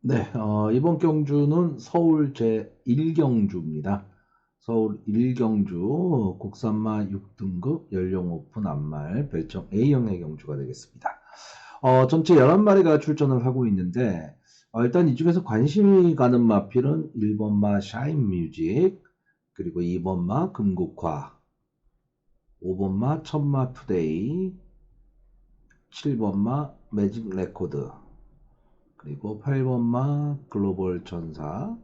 네, 이번 경주는 서울 제1경주입니다. 서울 1경주 국산마 6등급 연령 오픈 암말 별정 A형의 경주가 되겠습니다. 전체 11마리가 출전을 하고 있는데, 일단 이 중에서 관심이 가는 마필은 1번마 샤인뮤직, 그리고 2번마 금국화, 5번마 천마 투데이, 7번마 매직 레코드, 그리고 8번마 글로벌 천사,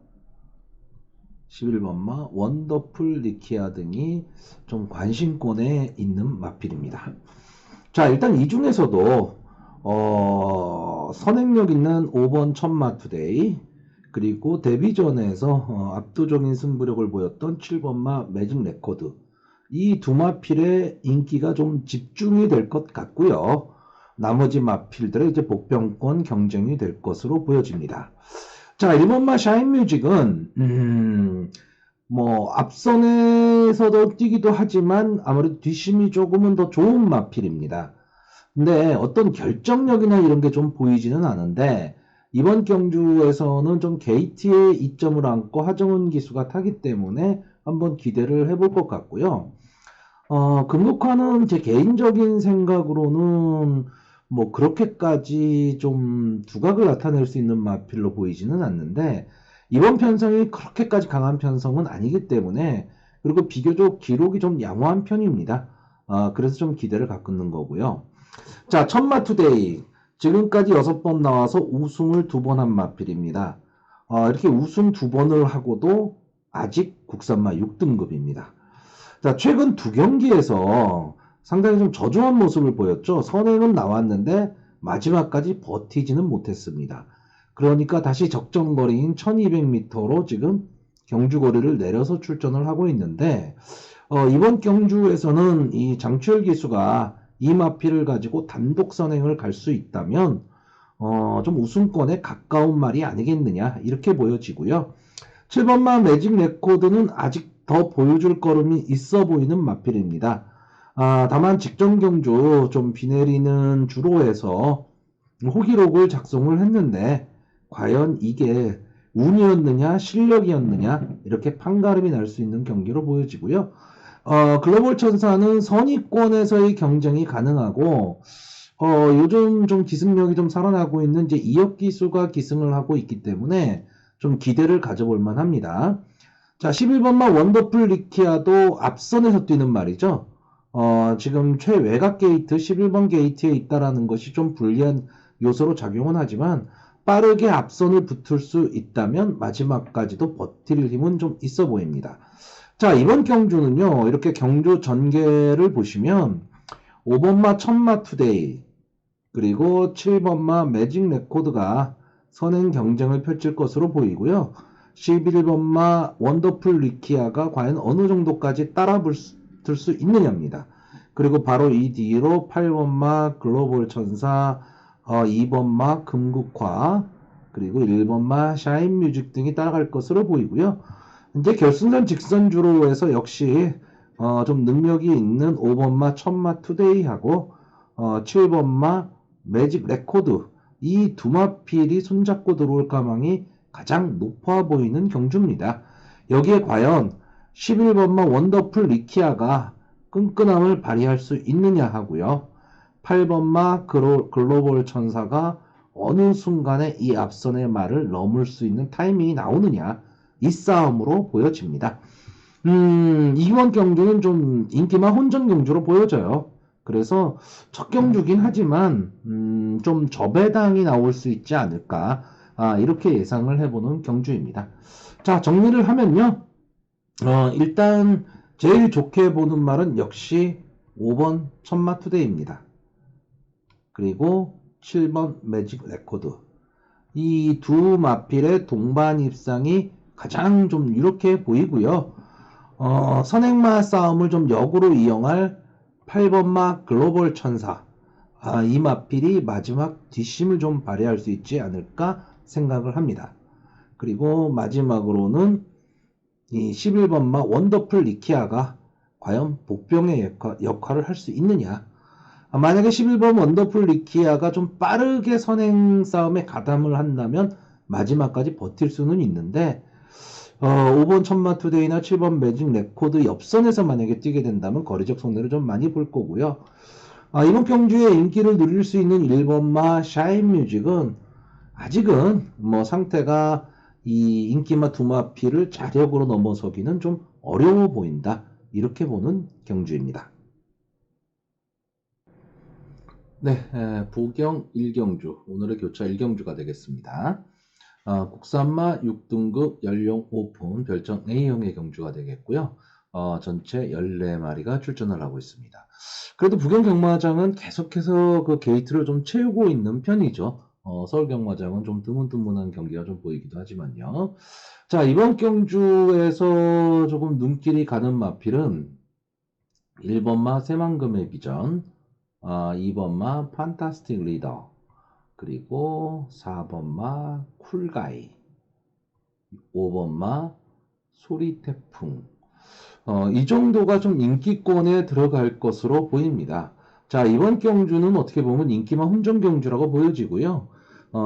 11번마 원더풀 리키아 등이 좀 관심권에 있는 마필입니다. 자, 일단 이 중에서도 선행력 있는 5번 천마 투데이, 그리고 데뷔전에서 압도적인 승부력을 보였던 7번마 매직 레코드, 이 두 마필의 인기가 좀 집중이 될 것 같고요. 나머지 마필들의 이제 복병권 경쟁이 될 것으로 보여집니다. 자, 1번마 샤인뮤직은 뭐 앞선에서도 뛰기도 하지만 아무래도 뒷심이 조금은 더 좋은 마필입니다. 근데 어떤 결정력이나 이런 게 좀 보이지는 않은데, 이번 경주에서는 좀 게이트에 이점을 안고 하정은 기수가 타기 때문에 한번 기대를 해볼 것 같고요. 금국화는 제 개인적인 생각으로는 뭐 그렇게까지 좀 두각을 나타낼 수 있는 마필로 보이지는 않는데, 이번 편성이 그렇게까지 강한 편성은 아니기 때문에, 그리고 비교적 기록이 좀 양호한 편입니다. 그래서 좀 기대를 갖고 있는 거고요. 자, 천마투데이. 지금까지 6번 나와서 우승을 2번 한 마필입니다. 이렇게 우승 2번을 하고도 아직 국산마 6등급입니다. 자, 최근 두 경기에서 상당히 좀 저조한 모습을 보였죠. 선행은 나왔는데 마지막까지 버티지는 못했습니다. 그러니까 다시 적정거리인 1200m로 지금 경주거리를 내려서 출전을 하고 있는데, 이번 경주에서는 이 장추열 기수가 이 마필을 가지고 단독 선행을 갈 수 있다면 좀 우승권에 가까운 말이 아니겠느냐, 이렇게 보여지고요. 7번마 매직 레코드는 아직 더 보여줄 걸음이 있어 보이는 마필입니다. 다만 직전 경주 좀 비 내리는 주로에서 호기록을 작성을 했는데, 과연 이게 운이었느냐 실력이었느냐, 이렇게 판가름이 날 수 있는 경기로 보여지고요. 글로벌 천사는 선의권에서의 경쟁이 가능하고, 요즘 좀 기승력이 좀 살아나고 있는 이제 이혁 기수가 기승을 하고 있기 때문에 좀 기대를 가져볼 만합니다. 자, 11번마 원더풀 리키아도 앞선에서 뛰는 말이죠. 지금 최외곽 게이트 11번 게이트에 있다라는 것이 좀 불리한 요소로 작용은 하지만, 빠르게 앞선을 붙을 수 있다면 마지막까지도 버틸 힘은 좀 있어 보입니다. 자, 이번 경주는요, 이렇게 경주 전개를 보시면 5번마 천마 투데이, 그리고 7번마 매직 레코드가 선행 경쟁을 펼칠 것으로 보이고요. 11번마 원더풀 리키아가 과연 어느 정도까지 따라붙을 수 있느냐입니다. 그리고 바로 이 뒤로 8번마 글로벌 천사, 2번마 금국화, 그리고 1번마 샤인뮤직 등이 따라갈 것으로 보이고요. 이제 결승전 직선주로에서 역시 좀 능력이 있는 5번마 천마 투데이하고 7번마 매직 레코드, 이 두 마필이 손잡고 들어올 가망이 가장 높아 보이는 경주입니다. 여기에 과연 11번마 원더풀 리키아가 끈끈함을 발휘할 수 있느냐 하고요. 8번마 글로벌 천사가 어느 순간에 이 앞선의 말을 넘을 수 있는 타이밍이 나오느냐, 이 싸움으로 보여집니다. 이번 경주는 좀 인기만 혼전 경주로 보여져요. 그래서 첫 경주긴 하지만 좀 저배당이 나올 수 있지 않을까, 이렇게 예상을 해보는 경주입니다. 자, 정리를 하면요, 일단 제일 좋게 보는 말은 역시 5번 천마투데이입니다. 그리고 7번 매직 레코드, 이 두 마필의 동반 입상이 가장 좀 이렇게 보이고요. 선행마 싸움을 좀 역으로 이용할 8번마 글로벌 천사, 이 마필이 마지막 뒷심을 좀 발휘할 수 있지 않을까 생각을 합니다. 그리고 마지막으로는 이 11번마 원더풀 리키아가 과연 복병의 역할을 할 수 있느냐. 만약에 11번 원더풀 리키아가 좀 빠르게 선행 싸움에 가담을 한다면 마지막까지 버틸 수는 있는데 5번 천마 투데이나 7번 매직 레코드 옆선에서 만약에 뛰게 된다면 거리적 손해를 좀 많이 볼 거고요. 이번 경주에 인기를 누릴 수 있는 1번마 샤인 뮤직은 아직은 뭐 상태가 이 인기마 두마피를 자력으로 넘어서기는 좀 어려워 보인다. 이렇게 보는 경주입니다. 네, 부경 1경주, 오늘의 교차 1경주가 되겠습니다. 국산마 6등급 연령 오픈 별정 A형의 경주가 되겠고요. 전체 14마리가 출전을 하고 있습니다. 그래도 부경 경마장은 계속해서 그 게이트를 좀 채우고 있는 편이죠. 서울 경마장은 좀 드문드문한 경기가 좀 보이기도 하지만요. 자, 이번 경주에서 조금 눈길이 가는 마필은 1번마 새만금의 비전, 2번마 판타스틱 리더, 그리고 4번마 쿨가이, 5번마 소리태풍. 이 정도가 좀 인기권에 들어갈 것으로 보입니다. 자, 이번 경주는 어떻게 보면 인기마 혼전 경주라고 보여지고요.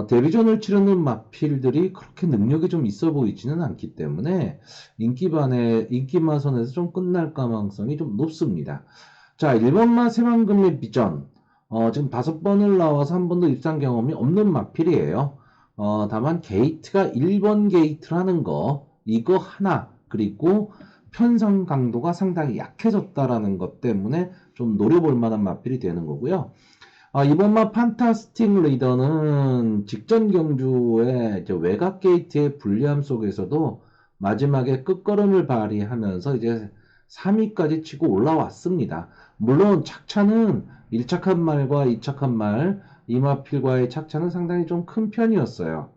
데뷔전을 치르는 마필들이 그렇게 능력이 좀 있어 보이지는 않기 때문에 인기마선에서 좀 끝날 가능성이 좀 높습니다. 자, 1번마 새만금의 비전. 지금 5번을 나와서 한 번도 입상 경험이 없는 마필이에요. 다만 게이트가 1번 게이트라는 거, 이거 하나, 그리고 편성 강도가 상당히 약해졌다라는 것 때문에 좀 노려볼 만한 마필이 되는 거고요. 이번마 판타스틱 리더는 직전 경주의 외곽 게이트의 불리함 속에서도 마지막에 끝걸음을 발휘하면서 이제 3위까지 치고 올라왔습니다. 물론 착차는 1착한 말과 2착한 말, 이마필과의 착차는 상당히 좀 큰 편이었어요.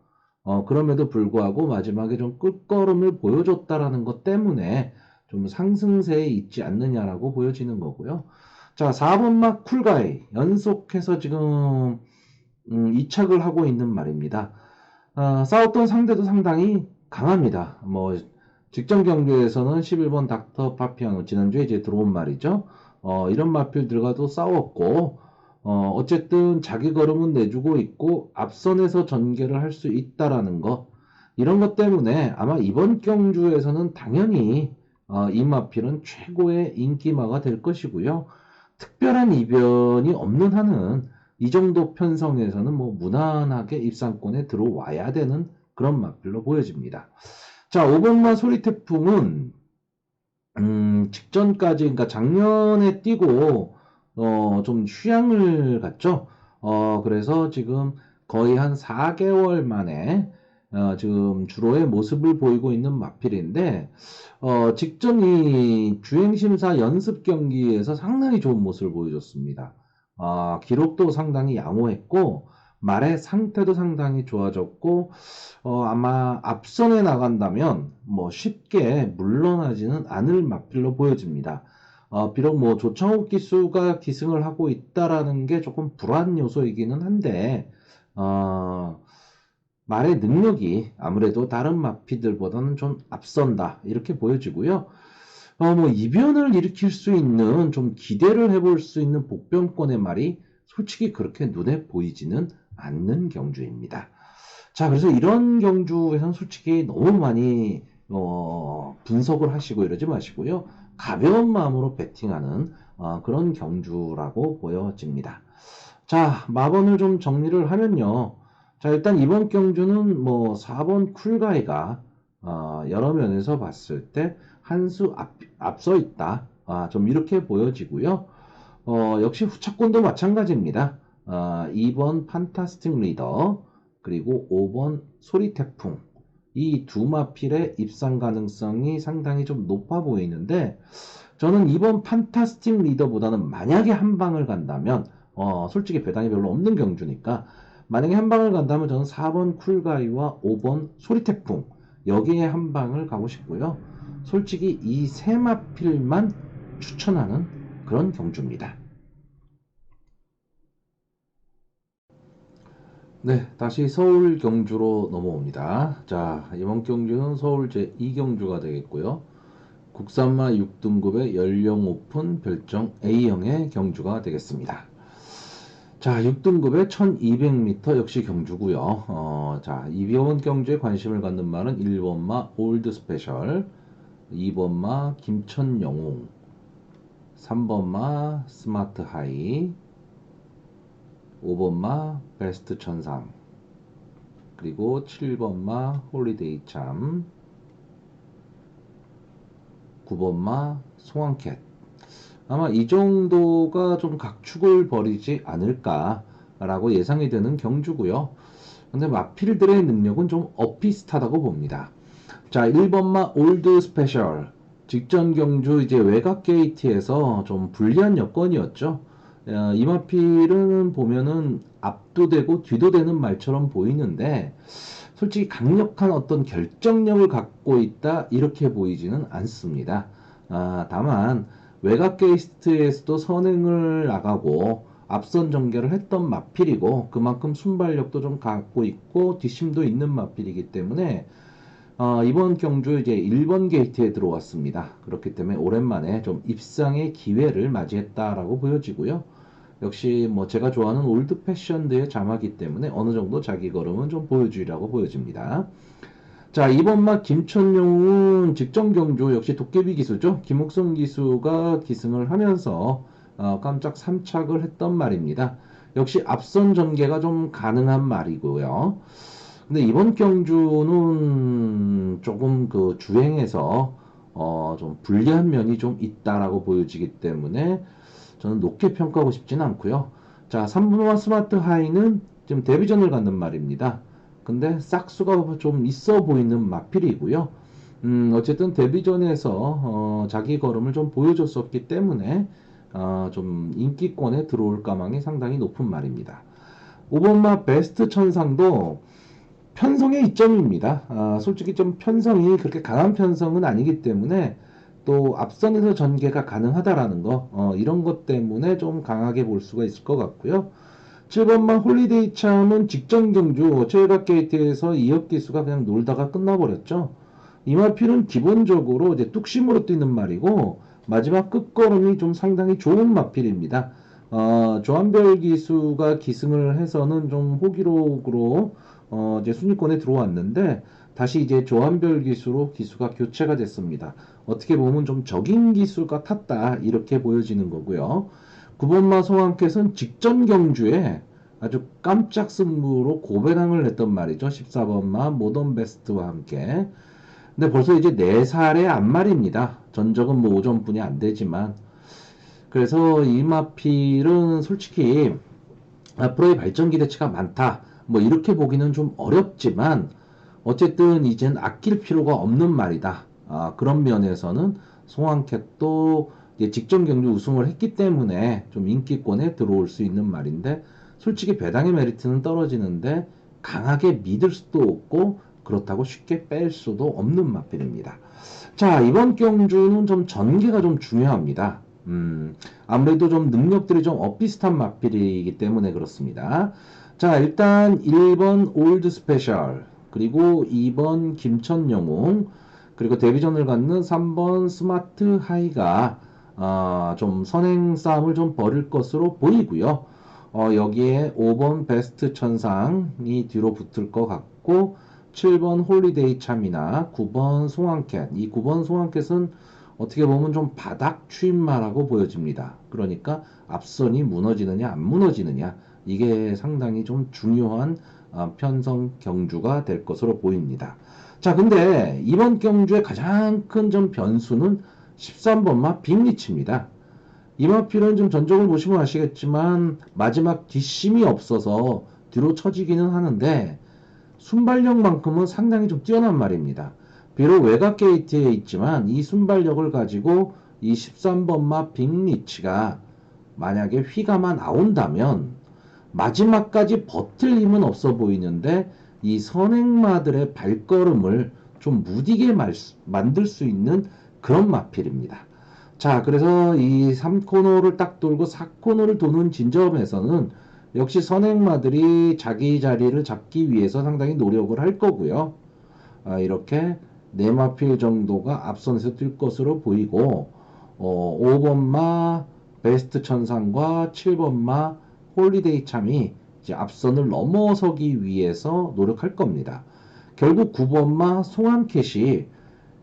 그럼에도 불구하고 마지막에 좀 끝걸음을 보여줬다라는 것 때문에 좀 상승세에 있지 않느냐라고 보여지는 거고요. 자, 4번막 쿨가이 연속해서 지금 이착을 하고 있는 말입니다. 싸웠던 상대도 상당히 강합니다. 뭐 직전 경기에서는 11번 닥터 파피아노 지난주에 이제 들어온 말이죠. 이런 마필들과도 싸웠고 어쨌든 자기 걸음은 내주고 있고 앞선에서 전개를 할 수 있다라는 거 이런 것 때문에 아마 이번 경주에서는 당연히 이 마필은 최고의 인기마가 될 것이고요. 특별한 이변이 없는 한은 이 정도 편성에서는 뭐 무난하게 입상권에 들어와야 되는 그런 마필로 보여집니다. 자, 5번마 소리태풍은 직전까지 그러니까 작년에 뛰고 좀 휴양을 갔죠. 그래서 지금 거의 한 4개월 만에 지금 주로의 모습을 보이고 있는 마필인데 직전 이 주행심사 연습 경기에서 상당히 좋은 모습을 보여줬습니다. 기록도 상당히 양호했고 말의 상태도 상당히 좋아졌고 아마 앞선에 나간다면 뭐 쉽게 물러나지는 않을 마필로 보여집니다. 비록 뭐 조창욱 기수가 기승을 하고 있다라는 게 조금 불안 요소이기는 한데 말의 능력이 아무래도 다른 마피들보다는 좀 앞선다 이렇게 보여지고요. 뭐 이변을 일으킬 수 있는 좀 기대를 해볼 수 있는 복변권의 말이 솔직히 그렇게 눈에 보이지는 않는 경주입니다. 자, 그래서 이런 경주에서는 솔직히 너무 많이 분석을 하시고 이러지 마시고요. 가벼운 마음으로 배팅하는 그런 경주라고 보여집니다. 자, 마번을 좀 정리를 하면요. 자, 일단 이번 경주는 뭐 4번 쿨가이가 여러 면에서 봤을 때 한 수 앞서 있다. 좀 이렇게 보여지고요. 역시 후차권도 마찬가지입니다. 2번 판타스틱 리더 그리고 5번 소리태풍 이 두 마필의 입상 가능성이 상당히 좀 높아 보이는데 저는 2번 판타스틱 리더보다는 만약에 한 방을 간다면 솔직히 배당이 별로 없는 경주니까 만약에 한 방을 간다면 저는 4번 쿨가이와 5번 소리태풍 여기에 한 방을 가고 싶고요. 솔직히 이 세 마필만 추천하는 그런 경주입니다. 네, 다시 서울 경주로 넘어옵니다. 자, 이번 경주는 서울 제2경주가 되겠고요. 국산마 6등급의 연령 오픈 별정 A형의 경주가 되겠습니다. 자, 6등급의 1200m 역시 경주고요. 자, 이번 경주에 관심을 갖는 말은 1번마 올드 스페셜, 2번마 김천영웅, 3번마 스마트 하이, 5번마 베스트 천상, 그리고 7번마 홀리데이 참, 9번마 송황캣. 아마 이 정도가 좀 각축을 벌이지 않을까라고 예상이 되는 경주고요. 근데 마필들의 능력은 좀 엇비슷하다고 봅니다. 자, 1번마 올드 스페셜. 직전 경주 이제 외곽 게이트에서 좀 불리한 여건이었죠. 이 마필은 보면은 앞도 되고 뒤도 되는 말처럼 보이는데 솔직히 강력한 어떤 결정력을 갖고 있다 이렇게 보이지는 않습니다. 다만 외곽 게이트에서도 선행을 나가고 앞선 전개를 했던 마필이고 그만큼 순발력도 좀 갖고 있고 뒷심도 있는 마필이기 때문에 이번 경주 이제 1번 게이트에 들어왔습니다. 그렇기 때문에 오랜만에 좀 입상의 기회를 맞이했다라고 보여지고요. 역시 뭐 제가 좋아하는 올드 패션드의 자마기 때문에 어느 정도 자기 걸음은 좀 보여주리라고 보여집니다. 자, 이번 막 김천용은 직전 경주 역시 도깨비 기수죠. 김옥성 기수가 기승을 하면서 깜짝 3착을 했던 말입니다. 역시 앞선 전개가 좀 가능한 말이고요. 근데 이번 경주는 조금 그 주행에서 좀 불리한 면이 좀 있다라고 보여지기 때문에 저는 높게 평가하고 싶지는 않고요. 자, 3분화 스마트 하이는 지금 데뷔전을 갖는 말입니다. 근데 싹수가 좀 있어 보이는 마필이고요. 어쨌든 데뷔전에서 자기 걸음을 좀 보여줬었기 때문에 좀 인기권에 들어올 가망이 상당히 높은 말입니다. 5번마 베스트 천상도 편성의 이점입니다. 솔직히 좀 편성이 그렇게 강한 편성은 아니기 때문에 또 앞선에서 전개가 가능하다라는 거 이런 것 때문에 좀 강하게 볼 수가 있을 것 같고요. 7번만 홀리데이 참은 직전 경주 최외곽 게이트에서 이역 기수가 그냥 놀다가 끝나버렸죠. 이마필은 기본적으로 이제 뚝심으로 뛰는 말이고 마지막 끝걸음이 좀 상당히 좋은 마필입니다. 조한별 기수가 기승을 해서는 좀 호기록으로 이제 순위권에 들어왔는데 다시 이제 조한별 기수로 기수가 교체가 됐습니다. 어떻게 보면 좀 적인 기수가 탔다 이렇게 보여지는 거고요. 9번마 송환켓은 직전 경주에 아주 깜짝 승부로 고배당을 냈던 말이죠. 14번마 모던 베스트와 함께. 근데 벌써 이제 4살의 앞말입니다. 전적은 뭐 5점뿐이 안 되지만. 그래서 이 마필은 솔직히 앞으로의 발전 기대치가 많다. 뭐 이렇게 보기는 좀 어렵지만 어쨌든 이젠 아낄 필요가 없는 말이다. 그런 면에서는 송환캣도 직전 경주 우승을 했기 때문에 좀 인기권에 들어올 수 있는 말인데 솔직히 배당의 메리트는 떨어지는데 강하게 믿을 수도 없고 그렇다고 쉽게 뺄 수도 없는 마필입니다. 자, 이번 경주는 좀 전개가 좀 중요합니다. 아무래도 좀 능력들이 좀 엇비슷한 마필이기 때문에 그렇습니다. 자, 일단 1번 올드 스페셜, 그리고 2번 김천영웅, 그리고 데뷔전을 갖는 3번 스마트 하이가 좀 선행 싸움을 좀 벌일 것으로 보이고요. 여기에 5번 베스트 천상이 뒤로 붙을 것 같고 7번 홀리데이 참이나 9번 송환캣, 이 9번 송환캣은 어떻게 보면 좀 바닥 추임마라고 보여집니다. 그러니까 앞선이 무너지느냐 안 무너지느냐 이게 상당히 좀 중요한 편성 경주가 될 것으로 보입니다. 자, 근데 이번 경주의 가장 큰 좀 변수는 13번마 빅리치입니다. 이마필은 좀 전적을 보시면 아시겠지만 마지막 뒷심이 없어서 뒤로 처지기는 하는데 순발력만큼은 상당히 좀 뛰어난 말입니다. 비록 외곽 게이트에 있지만 이 순발력을 가지고 이 13번마 빅리치가 만약에 휘가마 나온다면 마지막까지 버틸 힘은 없어 보이는데 이 선행마들의 발걸음을 좀 무디게 만들 수 있는 그런 마필입니다. 자, 그래서 이 3코너를 딱 돌고 4코너를 도는 진점에서는 역시 선행마들이 자기 자리를 잡기 위해서 상당히 노력을 할 거고요. 이렇게 4마필 정도가 앞선에서 뛸 것으로 보이고 5번마 베스트 천상과 7번마 홀리데이 참이 이제 앞선을 넘어서기 위해서 노력할 겁니다. 결국 9번마 송암캣이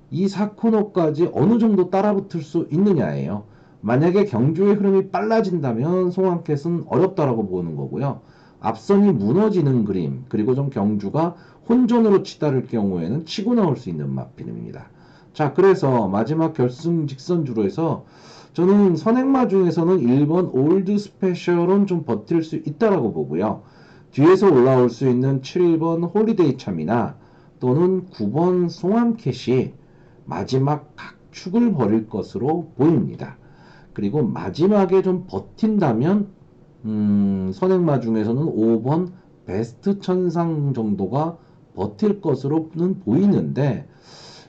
이 4코너까지 어느 정도 따라붙을 수 있느냐예요. 만약에 경주의 흐름이 빨라진다면 송암캣은 어렵다라고 보는 거고요. 앞선이 무너지는 그림, 그리고 좀 경주가 혼전으로 치달을 경우에는 치고 나올 수 있는 마필입니다. 자, 그래서 마지막 결승 직선주로에서 저는 선행마 중에서는 1번 올드 스페셜은 좀 버틸 수 있다라고 보고요. 뒤에서 올라올 수 있는 7번 홀리데이 참이나 또는 9번 송암캣이 마지막 각축을 벌일 것으로 보입니다. 그리고 마지막에 좀 버틴다면 선행마 중에서는 5번 베스트 천상 정도가 버틸 것으로는 보이는데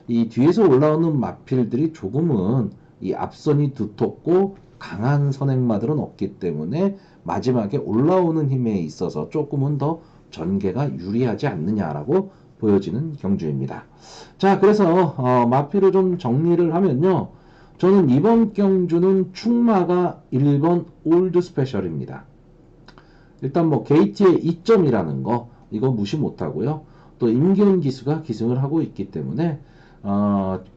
이 뒤에서 올라오는 마필들이 조금은 이 앞선이 두텁고 강한 선행마들은 없기 때문에 마지막에 올라오는 힘에 있어서 조금은 더 전개가 유리하지 않느냐라고 보여지는 경주입니다. 자, 그래서 마필을 좀 정리를 하면요. 저는 이번 경주는 충마가 1번 올드 스페셜입니다. 일단 뭐 게이트의 2점이라는 거 이거 무시 못하고요. 또 임기훈 기수가 기승을 하고 있기 때문에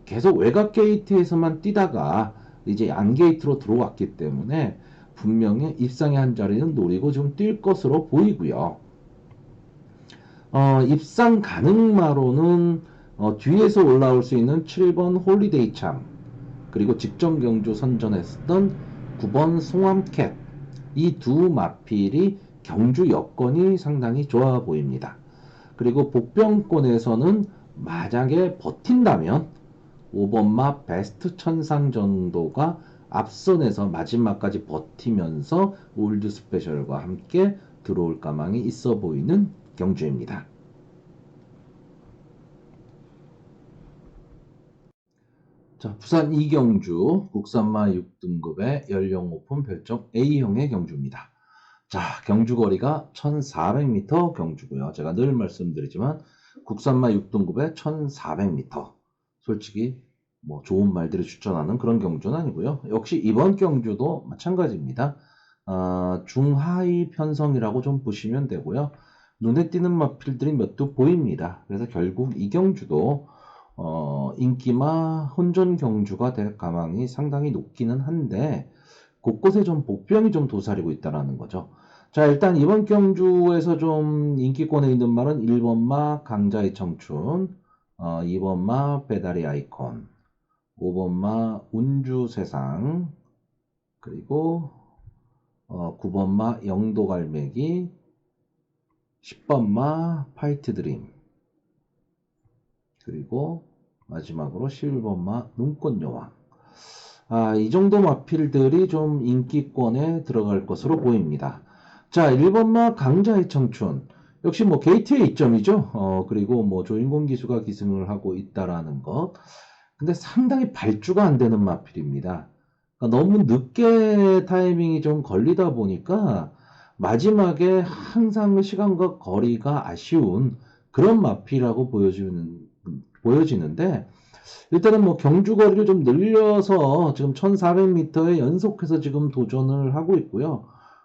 계속 외곽 게이트에서만 뛰다가 이제 안 게이트로 들어왔기 때문에 분명히 입상의 한 자리는 노리고 좀 뛸 것으로 보이고요. 입상 가능마로는 뒤에서 올라올 수 있는 7번 홀리데이 참, 그리고 직전 경주 선전했던 9번 송암캣, 이 두 마필이 경주 여건이 상당히 좋아 보입니다. 그리고 복병권에서는 만약에 버틴다면 5번마 베스트 천상 정도가 앞선에서 마지막까지 버티면서 올드 스페셜과 함께 들어올 가망이 있어 보이는 경주입니다. 자, 부산 이경주 국산마 6등급의 연령 오픈 별점 A형의 경주입니다. 자, 경주 거리가 1400m 경주고요. 제가 늘 말씀드리지만 국산마 6등급에 1400m. 솔직히 뭐 좋은 말들을 추천하는 그런 경주는 아니고요. 역시 이번 경주도 마찬가지입니다. 중하위 편성이라고 좀 보시면 되고요. 눈에 띄는 마필들이 몇 두 보입니다. 그래서 결국 이 경주도 인기마 혼전 경주가 될 가망이 상당히 높기는 한데 곳곳에 좀 복병이 좀 도사리고 있다는 거죠. 자, 일단 이번 경주에서 좀 인기권에 있는 말은 1번마 강자의 청춘, 2번마 배달의 아이콘, 5번마 운주세상, 그리고 9번마 영도갈매기, 10번마 파이트드림, 그리고 마지막으로 11번마 눈꽃여왕. 이 정도 마필들이 좀 인기권에 들어갈 것으로 보입니다. 자, 1번마 강자의 청춘. 역시 뭐 게이트의 이점이죠. 그리고 뭐 조인공 기수가 기승을 하고 있다라는 것. 근데 상당히 발주가 안 되는 마필입니다. 그러니까 너무 늦게 타이밍이 좀 걸리다 보니까 마지막에 항상 시간과 거리가 아쉬운 그런 마필이라고 보여지는데 일단은 뭐 경주 거리를 좀 늘려서 지금 1400m에 연속해서 지금 도전을 하고 있고요.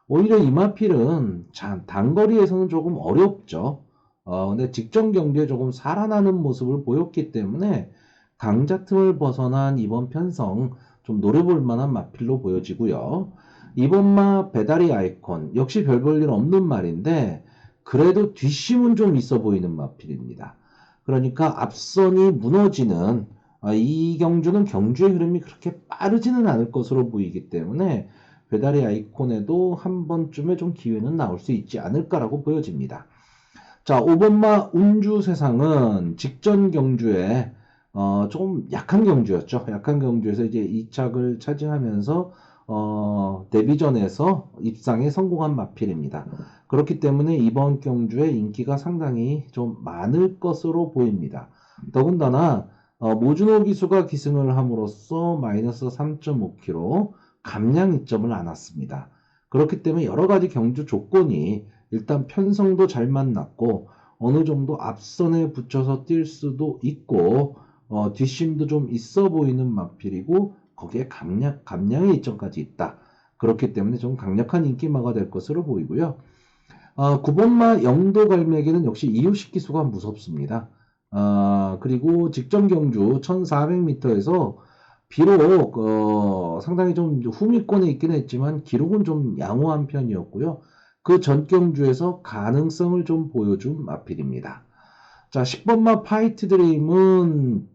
오히려 이 마필은 단거리에서는 조금 어렵죠. 근데 직전 경기에 조금 살아나는 모습을 보였기 때문에 강자 틈을 벗어난 이번 편성 좀 노려볼 만한 마필로 보여지고요. 이번마 배달의 아이콘 역시 별 볼 일 없는 말인데 그래도 뒷심은 좀 있어 보이는 마필입니다. 그러니까 앞선이 무너지는 이 경주는 경주의 흐름이 그렇게 빠르지는 않을 것으로 보이기 때문에 배달의 아이콘에도 한 번쯤에 좀 기회는 나올 수 있지 않을까라고 보여집니다. 자, 5번마 운주세상은 직전 경주에 조금 약한 경주였죠. 약한 경주에서 이제 2착을 차지하면서 데뷔전에서 입상에 성공한 마필입니다. 그렇기 때문에 이번 경주에 인기가 상당히 좀 많을 것으로 보입니다. 더군다나 모준호 기수가 기승을 함으로써 마이너스 3.5kg 감량 이점을 안았습니다. 그렇기 때문에 여러 가지 경주 조건이 일단 편성도 잘 만났고 어느 정도 앞선에 붙여서 뛸 수도 있고 뒷심도 좀 있어 보이는 마필이고 거기에 감량의 이점까지 있다. 그렇기 때문에 좀 강력한 인기마가 될 것으로 보이고요. 9번마 영도 갈매기는 역시 이유식 기수가 무섭습니다. 그리고 직전 경주 1400m에서 비록 상당히 좀 후미권에 있긴 했지만 기록은 좀 양호한 편이었고요. 그 전 경주에서 가능성을 좀 보여준 마필입니다. 자, 10번마 파이트 드림은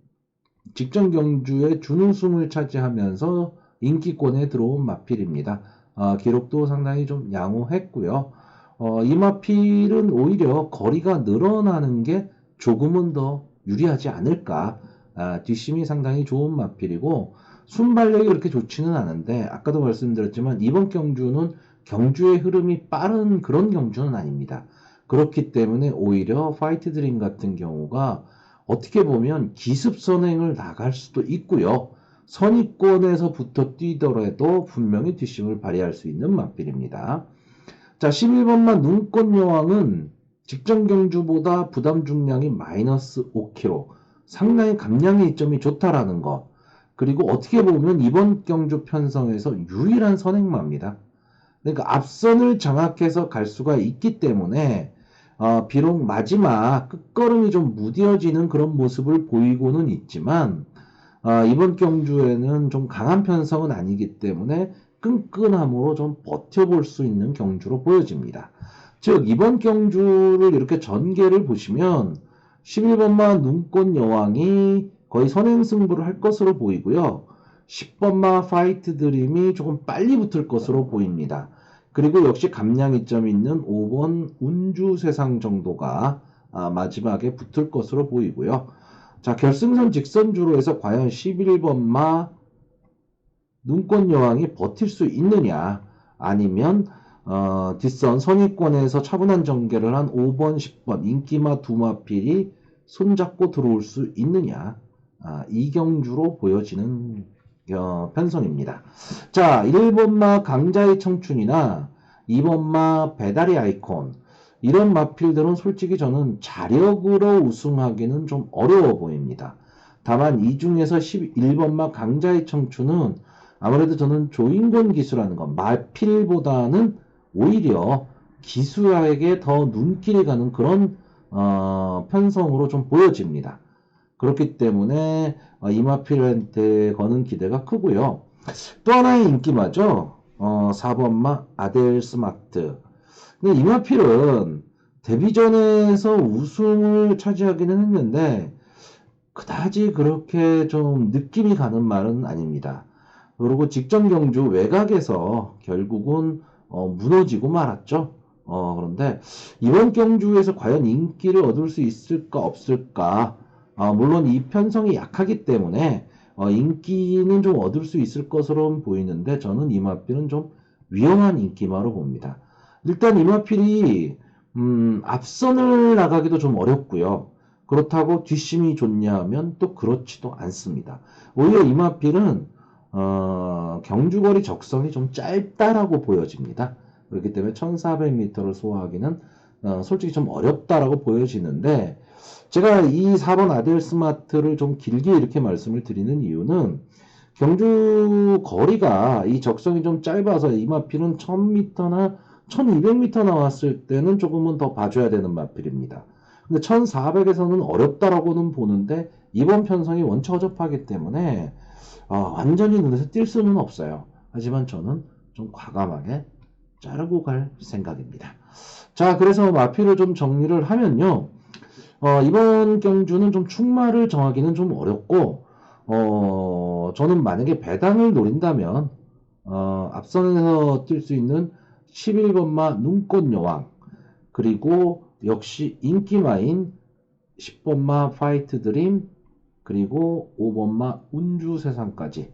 직전 경주에 준우승을 차지하면서 인기권에 들어온 마필입니다. 기록도 상당히 좀 양호했고요. 이 마필은 오히려 거리가 늘어나는 게 조금은 더 유리하지 않을까. 뒷심이 상당히 좋은 마필이고 순발력이 그렇게 좋지는 않은데 아까도 말씀드렸지만 이번 경주는 경주의 흐름이 빠른 그런 경주는 아닙니다. 그렇기 때문에 오히려 파이트 드림 같은 경우가 어떻게 보면 기습 선행을 나갈 수도 있고요. 선입권에서부터 뛰더라도 분명히 뒷심을 발휘할 수 있는 마필입니다. 자, 11번만 눈꽃 여왕은 직전 경주보다 부담 중량이 마이너스 5kg. 상당히 감량의 이점이 좋다라는 것. 그리고 어떻게 보면 이번 경주 편성에서 유일한 선행마입니다. 그러니까 앞선을 장악해서 갈 수가 있기 때문에 비록 마지막 끝걸음이 좀 무뎌지는 그런 모습을 보이고는 있지만 이번 경주에는 좀 강한 편성은 아니기 때문에 끈끈함으로 좀 버텨볼 수 있는 경주로 보여집니다. 즉 이번 경주를 이렇게 전개를 보시면 11번마 눈꽃 여왕이 거의 선행승부를 할 것으로 보이고요. 10번마 파이트 드림이 조금 빨리 붙을 것으로 보입니다. 그리고 역시 감량 이점이 있는 5번 운주세상 정도가 마지막에 붙을 것으로 보이고요. 자, 결승선 직선주로 해서 과연 11번마 눈꽃 여왕이 버틸 수 있느냐, 아니면 뒷선 선의권에서 차분한 전개를 한 5번, 10번 인기마 두 마필이 손잡고 들어올 수 있느냐, 이 경주로 보여지는 편성입니다. 자, 1번마 강자의 청춘이나 2번마 배달의 아이콘, 이런 마필들은 솔직히 저는 자력으로 우승하기는 좀 어려워 보입니다. 다만 이 중에서 11번마 강자의 청춘은 아무래도 저는 조인권 기수라는 건 마필보다는 오히려 기수에게 더 눈길이 가는 그런 편성으로 좀 보여집니다. 그렇기 때문에 이마필한테 거는 기대가 크고요. 또 하나의 인기마죠. 4번마 아델 스마트. 근데 이마필은 데뷔전에서 우승을 차지하기는 했는데 그다지 그렇게 좀 느낌이 가는 말은 아닙니다. 그리고 직전 경주 외곽에서 결국은 무너지고 말았죠. 그런데 이번 경주에서 과연 인기를 얻을 수 있을까 없을까? 물론 이 편성이 약하기 때문에 인기는 좀 얻을 수 있을 것으로 보이는데 저는 이마필은 좀 위험한 인기마로 봅니다. 일단 이마필이 앞선을 나가기도 좀 어렵고요. 그렇다고 뒷심이 좋냐 하면 또 그렇지도 않습니다. 오히려 이마필은 경주거리 적성이 좀 짧다라고 보여집니다. 그렇기 때문에 1400m를 소화하기는 솔직히 좀 어렵다라고 보여지는데 제가 이 4번 아델 스마트를 좀 길게 이렇게 말씀을 드리는 이유는 경주 거리가 이 적성이 좀 짧아서 이 마필은 1000m나 1200m 나왔을 때는 조금은 더 봐줘야 되는 마필입니다. 근데 1400에서는 어렵다라고는 보는데 이번 편성이 원체 허접하기 때문에 완전히 눈에서 띌 수는 없어요. 하지만 저는 좀 과감하게 자르고 갈 생각입니다. 자, 그래서 마필을 좀 정리를 하면요. 이번 경주는 좀 충마를 정하기는 좀 어렵고, 저는 만약에 배당을 노린다면, 앞선에서 뛸 수 있는 11번마 눈꽃 여왕, 그리고 역시 인기마인 10번마 파이트 드림, 그리고 5번마 운주세상까지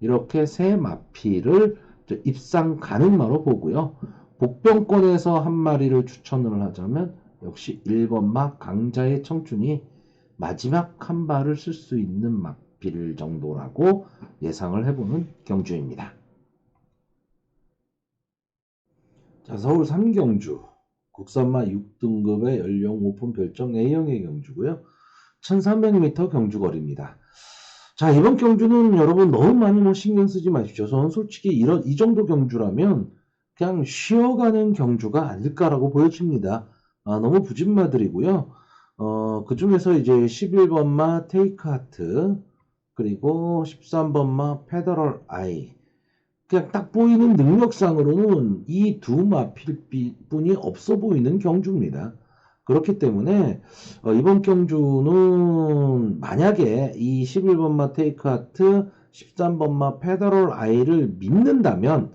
이렇게 세 마필을 입상 가능마로 보고요. 복병권에서 한 마리를 추천을 하자면 역시 1번마 강자의 청춘이 마지막 한 발을 쓸 수 있는 마필 정도라고 예상을 해보는 경주입니다. 자, 서울 3경주 국산마 6등급의 연령 오픈 별정 A형의 경주고요. 1300m 경주거리입니다. 자, 이번 경주는 여러분 너무 많이 뭐 신경 쓰지 마십시오. 저는 솔직히 이 정도 경주라면 그냥 쉬어가는 경주가 아닐까라고 보여집니다. 너무 부진마들이고요. 그 중에서 이제 11번마 테이크 하트, 그리고 13번마 페더럴 아이. 그냥 딱 보이는 능력상으로는 이 두 마필뿐이 없어 보이는 경주입니다. 그렇기 때문에 이번 경주는 만약에 이 11번마 테이크 하트, 13번마 페더럴 아이를 믿는다면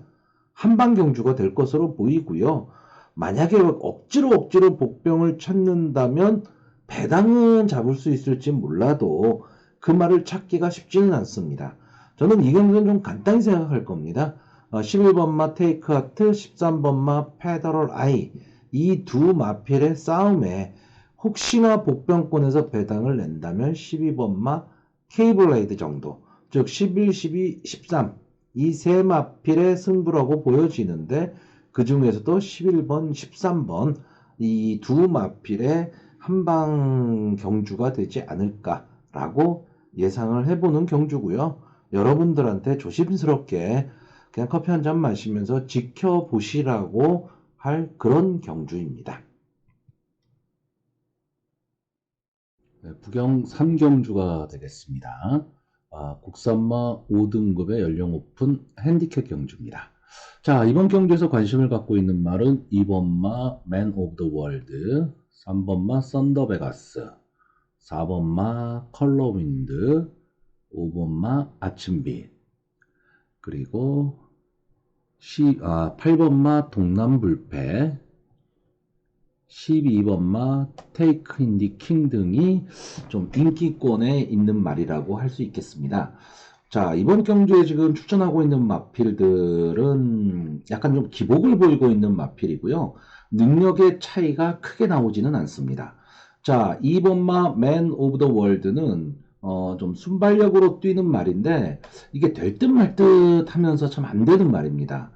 한방 경주가 될 것으로 보이고요. 만약에 억지로 복병을 찾는다면 배당은 잡을 수 있을지 몰라도 그 말을 찾기가 쉽지는 않습니다. 저는 이 경기는 좀 간단히 생각할 겁니다. 11번마 테이크 하트, 13번마 페더럴 아이, 이 두 마필의 싸움에 혹시나 복병권에서 배당을 낸다면 12번마 케이블레이드 정도, 즉 11, 12, 13 이 세 마필의 승부라고 보여지는데 그 중에서도 11번, 13번 이 두 마필의 한방 경주가 되지 않을까라고 예상을 해보는 경주고요. 여러분들한테 조심스럽게 그냥 커피 한 잔 마시면서 지켜보시라고 할 그런 경주입니다. 네, 부경 3경주가 되겠습니다. 국산마 5등급의 연령 오픈 핸디캡 경주입니다. 자, 이번 경주에서 관심을 갖고 있는 말은 2번마 맨 오브 더 월드, 3번마 썬더베가스, 4번마 컬러윈드, 5번마 아침빛, 그리고 8번마 동남불패, 12번마 테이크 인디 킹 등이 좀 인기권에 있는 말이라고 할 수 있겠습니다. 자, 이번 경주에 지금 추천하고 있는 마필들은 약간 좀 기복을 보이고 있는 마필이고요. 능력의 차이가 크게 나오지는 않습니다. 자, 2번마 맨 오브 더 월드는 좀 순발력으로 뛰는 말인데 이게 될 듯 말 듯 하면서 참 안 되는 말입니다.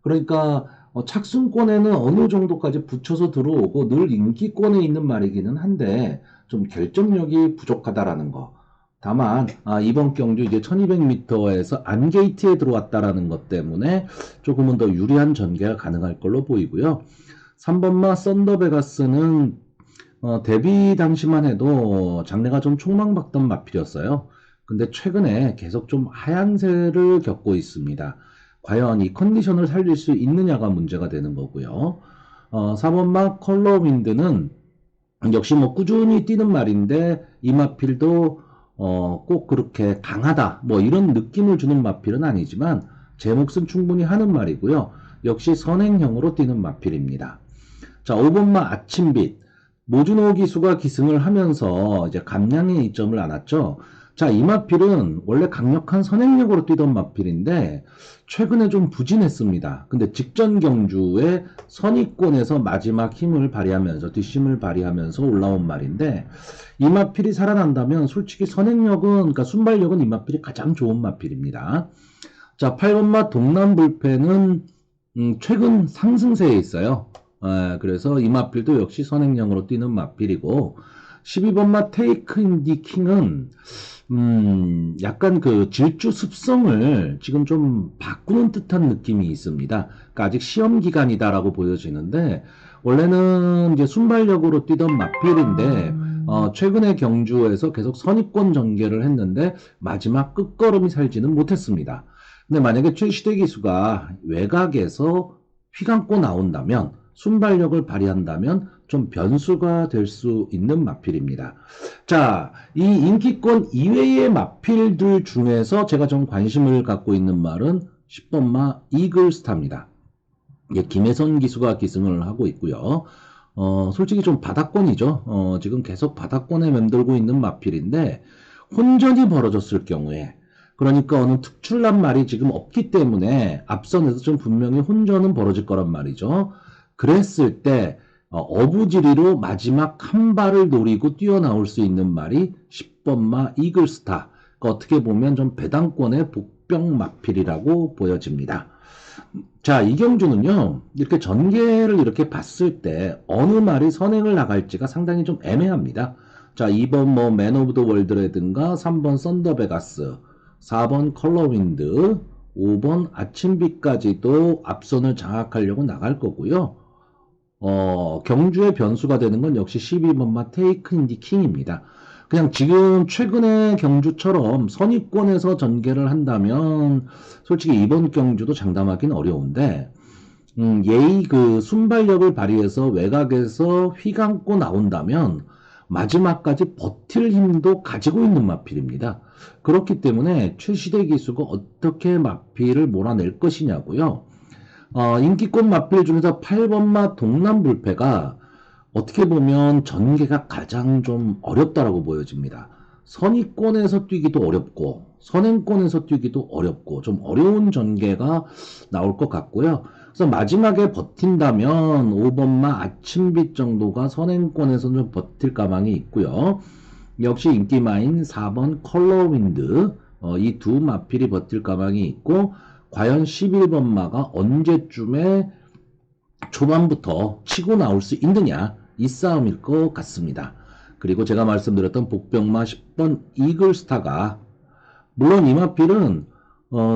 그러니까 착순권에는 어느 정도까지 붙여서 들어오고 늘 인기권에 있는 말이기는 한데 좀 결정력이 부족하다라는 거. 다만 이번 경주 이제 1200m에서 안게이트에 들어왔다라는 것 때문에 조금은 더 유리한 전개가 가능할 걸로 보이고요. 3번마 썬더베가스는 데뷔 당시만 해도 장래가 좀 촉망받던 마필이었어요. 근데 최근에 계속 좀 하향세를 겪고 있습니다. 과연 이 컨디션을 살릴 수 있느냐가 문제가 되는 거고요. 4번마 컬러윈드는 역시 뭐 꾸준히 뛰는 말인데 이 마필도 꼭 그렇게 강하다 뭐 이런 느낌을 주는 마필은 아니지만 제 몫은 충분히 하는 말이고요. 역시 선행형으로 뛰는 마필입니다. 자, 5번마 아침빛. 모주노 기수가 기승을 하면서 이제 감량의 이점을 안았죠. 자, 이 마필은 원래 강력한 선행력으로 뛰던 마필인데 최근에 좀 부진했습니다. 근데 직전 경주에 선위권에서 마지막 힘을 발휘하면서 뒷심을 발휘하면서 올라온 말인데 이 마필이 살아난다면 솔직히 선행력은 그러니까 순발력은 이 마필이 가장 좋은 마필입니다. 자, 8번마 동남불패는 최근 상승세에 있어요. 그래서 이 마필도 역시 선행형으로 뛰는 마필이고 12번마 테이크 인디 킹은 약간 그 질주 습성을 지금 좀 바꾸는 듯한 느낌이 있습니다. 그러니까 아직 시험 기간이다라고 보여지는데 원래는 이제 순발력으로 뛰던 마필인데 최근의 경주에서 계속 선입권 전개를 했는데 마지막 끝걸음이 살지는 못했습니다. 근데 만약에 최시대 기수가 외곽에서 휘감고 나온다면 순발력을 발휘한다면 좀 변수가 될 수 있는 마필입니다. 자, 이 인기권 이외의 마필들 중에서 제가 좀 관심을 갖고 있는 말은 10번마 이글스타입니다. 김혜선 기수가 기승을 하고 있고요. 솔직히 좀 바닥권이죠. 지금 계속 바닥권에 맴돌고 있는 마필인데 혼전이 벌어졌을 경우에 그러니까 어느 특출난 말이 지금 없기 때문에 앞선에서 좀 분명히 혼전은 벌어질 거란 말이죠. 그랬을 때 어부지리로 마지막 한 발을 노리고 뛰어나올 수 있는 말이 10번마 이글스타. 어떻게 보면 좀 배당권의 복병 마필이라고 보여집니다. 자, 이 경주는요, 이렇게 전개를 이렇게 봤을 때 어느 말이 선행을 나갈지가 상당히 좀 애매합니다. 자, 2번 뭐 맨 오브 더 월드라든가 3번 썬더 베가스, 4번 컬러윈드, 5번 아침비까지도 앞선을 장악하려고 나갈 거고요. 경주의 변수가 되는 건 역시 12번마 테이크 인디 킹입니다. 그냥 지금 최근에 경주처럼 선입권에서 전개를 한다면 솔직히 이번 경주도 장담하기는 어려운데 예의 그 순발력을 발휘해서 외곽에서 휘감고 나온다면 마지막까지 버틸 힘도 가지고 있는 마필입니다. 그렇기 때문에 최시대 기수가 어떻게 마필을 몰아낼 것이냐고요. 인기권 마필 중에서 8번마 동남불패가 어떻게 보면 전개가 가장 좀 어렵다라고 보여집니다. 선의권에서 뛰기도 어렵고 선행권에서 뛰기도 어렵고 좀 어려운 전개가 나올 것 같고요. 그래서 마지막에 버틴다면 5번마 아침빛 정도가 선행권에서 좀 버틸 가망이 있고요. 역시 인기마인 4번 컬러윈드 이 두 마필이 버틸 가망이 있고 과연 11번마가 언제쯤에 초반부터 치고 나올 수 있느냐 이 싸움일 것 같습니다. 그리고 제가 말씀드렸던 복병마 10번 이글스타가 물론 이 마필은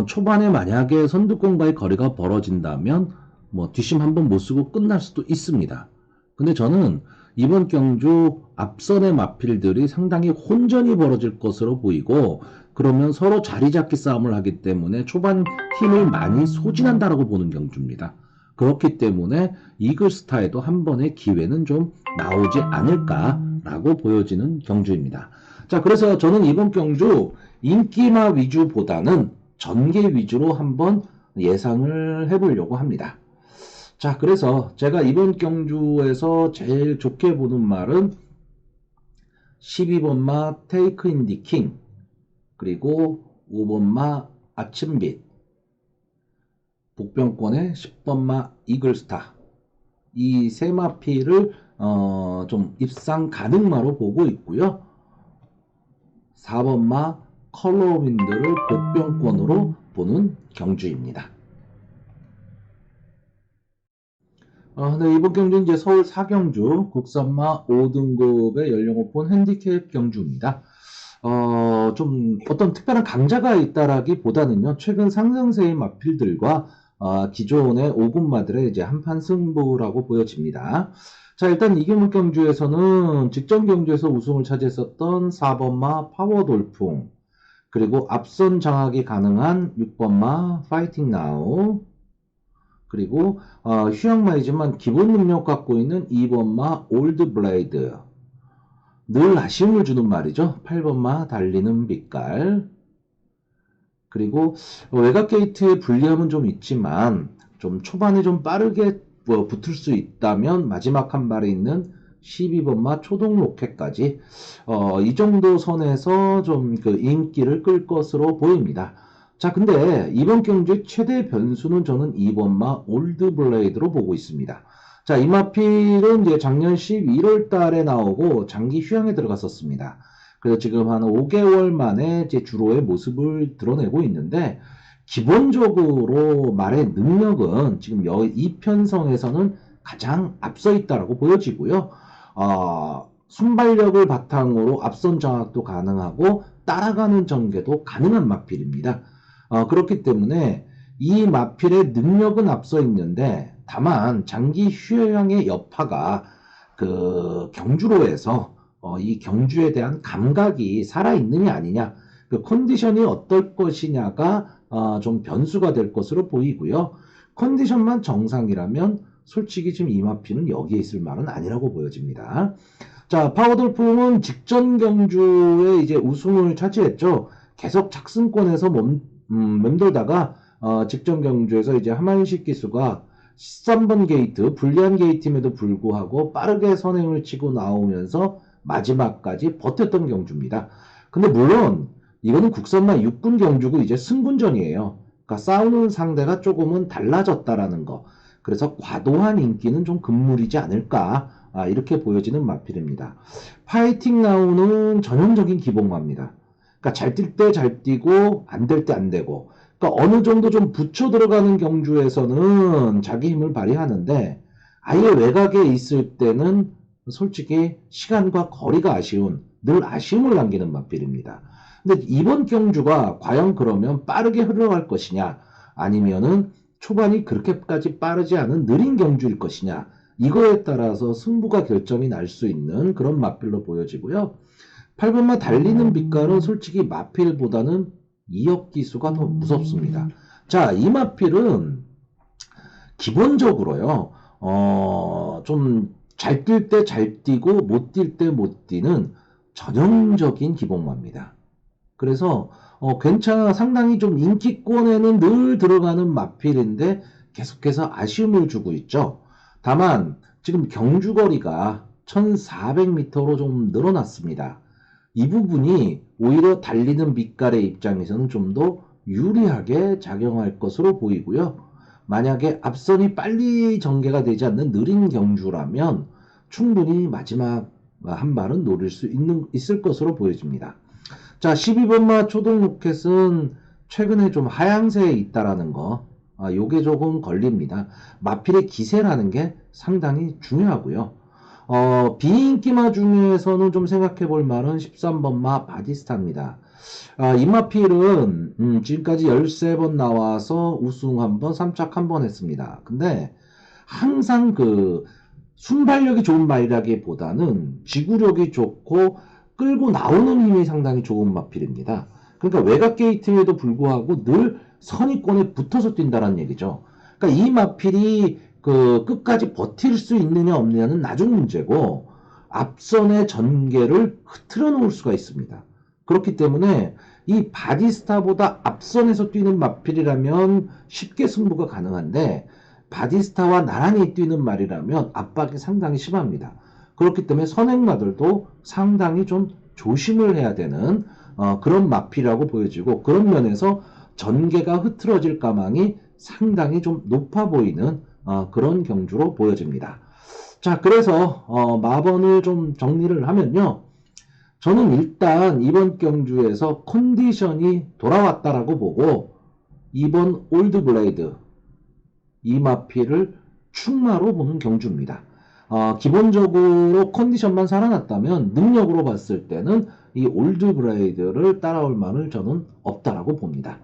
초반에 만약에 선두권과의 거리가 벌어진다면 뭐 뒷심 한번 못 쓰고 끝날 수도 있습니다. 근데 저는 이번 경주 앞선의 마필들이 상당히 혼전이 벌어질 것으로 보이고 그러면 서로 자리 잡기 싸움을 하기 때문에 초반 힘을 많이 소진한다라고 보는 경주입니다. 그렇기 때문에 이글스타에도 한 번의 기회는 좀 나오지 않을까라고 보여지는 경주입니다. 자, 그래서 저는 이번 경주 인기마 위주보다는 전개 위주로 한번 예상을 해보려고 합니다. 자, 그래서 제가 이번 경주에서 제일 좋게 보는 말은 12번마 테이크 인디 킹, 그리고 5번마 아침빛, 복병권의 10번마 이글스타, 이 세 마필을 좀 입상 가능마로 보고 있고요. 4번마 컬러윈드를 복병권으로 보는 경주입니다. 네, 이번 경주는 이제 서울 4경주 국산마 5등급의 연령 오픈 핸디캡 경주입니다. 좀 어떤 특별한 강자가 있다라기보다는요, 최근 상승세의 마필들과 기존의 5군마들의 이제 한판 승부라고 보여집니다. 자, 일단 이경문 경주에서는 직전 경주에서 우승을 차지했었던 4번마 파워돌풍, 그리고 앞선 장악이 가능한 6번마 파이팅 나우, 그리고 휴양마이지만 기본 능력 갖고 있는 2번마 올드 블레이드, 늘 아쉬움을 주는 말이죠. 8번마 달리는 빛깔, 그리고 외곽 게이트의 불리함은 좀 있지만 좀 초반에 좀 빠르게 붙을 수 있다면 마지막 한 발에 있는 12번마 초동 로켓까지 이 정도 선에서 좀 그 인기를 끌 것으로 보입니다. 자, 근데 이번 경주의 최대 변수는 저는 2번마 올드 블레이드로 보고 있습니다. 자, 이 마필은 이제 작년 11월 달에 나오고 장기 휴양에 들어갔었습니다. 그래서 지금 한 5개월 만에 이제 주로의 모습을 드러내고 있는데, 기본적으로 말의 능력은 지금 이 편성에서는 가장 앞서 있다라고 보여지고요. 순발력을 바탕으로 앞선 장악도 가능하고 따라가는 전개도 가능한 마필입니다. 그렇기 때문에 이 마필의 능력은 앞서 있는데 다만 장기 휴양의 여파가 그 경주로에서 이 경주에 대한 감각이 살아있느냐 아니냐, 그 컨디션이 어떨 것이냐가 좀 변수가 될 것으로 보이고요. 컨디션만 정상이라면 솔직히 지금 이 마필은 여기에 있을 말은 아니라고 보여집니다. 자, 파워돌풍은 직전 경주에 이제 우승을 차지했죠. 계속 착승권에서 맴돌다가 직전 경주에서 이제 하만식 기수가 13번 게이트, 불리한 게이트임에도 불구하고 빠르게 선행을 치고 나오면서 마지막까지 버텼던 경주입니다. 근데 물론 이거는 국산마 6군 경주고 이제 승군전이에요. 그러니까 싸우는 상대가 조금은 달라졌다라는 거. 그래서 과도한 인기는 좀 금물이지 않을까, 이렇게 보여지는 마필입니다. 파이팅 나우는 전형적인 기복마입니다. 그러니까 잘 뛸 때 잘 뛰고 안 될 때 안 되고, 그러니까 어느 정도 좀 붙여 들어가는 경주에서는 자기 힘을 발휘하는데 아예 외곽에 있을 때는 솔직히 시간과 거리가 아쉬운, 늘 아쉬움을 남기는 마필입니다. 근데 이번 경주가 과연 그러면 빠르게 흘러갈 것이냐, 아니면은 초반이 그렇게까지 빠르지 않은 느린 경주일 것이냐, 이거에 따라서 승부가 결정이 날 수 있는 그런 마필로 보여지고요. 8번마 달리는 빛깔은 솔직히 마필보다는 2억 기수가 더 무섭습니다. 자, 이 마필은 기본적으로요, 좀 잘 뛸 때 잘 뛰고 못 뛸 때 못 뛰는 전형적인 기본마입니다. 그래서 상당히 좀 인기권에는 늘 들어가는 마필인데 계속해서 아쉬움을 주고 있죠. 다만 지금 경주거리가 1400m로 좀 늘어났습니다. 이 부분이 오히려 달리는 빛깔의 입장에서는 좀 더 유리하게 작용할 것으로 보이고요. 만약에 앞선이 빨리 전개가 되지 않는 느린 경주라면 충분히 마지막 한 발은 노릴 수 있을 것으로 보여집니다. 자, 12번마 초동 로켓은 최근에 좀 하향세에 있다라는 거, 요게 조금 걸립니다. 마필의 기세라는 게 상당히 중요하고요. 비인기마 중에서는 좀 생각해 볼 만은 13번마 바디스타입니다. 이 마필은 지금까지 13번 나와서 우승 한번, 3착 한번 했습니다. 근데 항상 그 순발력이 좋은 말이라기보다는 지구력이 좋고 끌고 나오는 힘이 상당히 좋은 마필입니다. 그러니까 외곽 게이트에도 불구하고 늘 선위권에 붙어서 뛴다는 얘기죠. 그러니까 이 마필이 그 끝까지 버틸 수 있느냐 없느냐는 나중 문제고 앞선의 전개를 흐트러 놓을 수가 있습니다. 그렇기 때문에 이 바디스타보다 앞선에서 뛰는 마필이라면 쉽게 승부가 가능한데 바디스타와 나란히 뛰는 말이라면 압박이 상당히 심합니다. 그렇기 때문에 선행마들도 상당히 좀 조심을 해야 되는 그런 마필이라고 보여지고 그런 면에서 전개가 흐트러질 가망이 상당히 좀 높아 보이는 그런 경주로 보여집니다. 자, 그래서 마번을 좀 정리를 하면요. 저는 일단 이번 경주에서 컨디션이 돌아왔다라고 보고 이번 올드블레이드 이 마필을 충마로 보는 경주입니다. 기본적으로 컨디션만 살아났다면 능력으로 봤을 때는 이 올드블레이드를 따라올 만을 저는 없다라고 봅니다.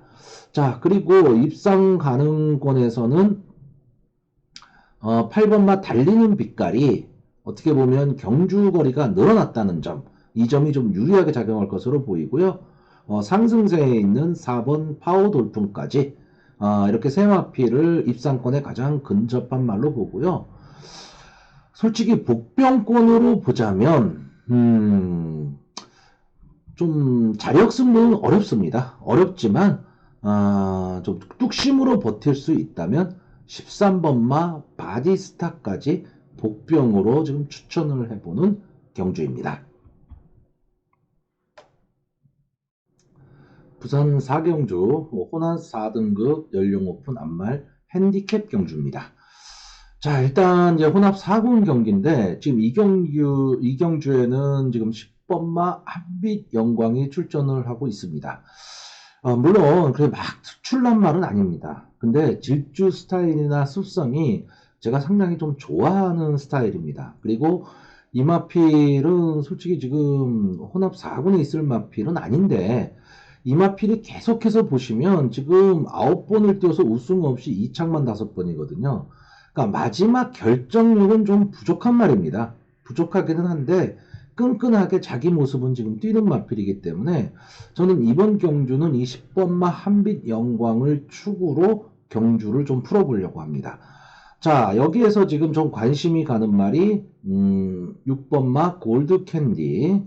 자, 그리고 입상 가능권에서는 8번마 달리는 빛깔이 어떻게 보면 경주거리가 늘어났다는 점, 이 점이 좀 유리하게 작용할 것으로 보이고요. 상승세에 있는 4번 파워돌풍까지 이렇게 세 마필을 입상권에 가장 근접한 말로 보고요. 솔직히 복병권으로 보자면 좀 자력 승부는 어렵습니다. 어렵지만 좀 뚝심으로 버틸 수 있다면 13번마 바디스타까지 복병으로 지금 추천을 해보는 경주입니다. 부산 4경주 호남 4등급 연령 오픈 안말 핸디캡 경주입니다. 자, 일단 이제 혼합 4군 경기인데 지금 이 경주에는 지금 10번마 한빛 영광이 출전을 하고 있습니다. 물론 그래 막 특출난 말은 아닙니다. 근데 질주 스타일이나 습성이 제가 상당히 좀 좋아하는 스타일입니다. 그리고 이 마필은 솔직히 지금 혼합 4군에 있을 마필은 아닌데 이 마필이 계속해서 보시면 지금 9번을 뛰어서 우승 없이 2착만 5번이거든요. 그러니까 마지막 결정력은 좀 부족한 말입니다. 부족하기는 한데 끈끈하게 자기 모습은 지금 뛰는 마필이기 때문에 저는 이번 경주는 이 10번마 한빛 영광을 축으로 경주를 좀 풀어보려고 합니다. 자, 여기에서 지금 좀 관심이 가는 말이 6번마 골드 캔디,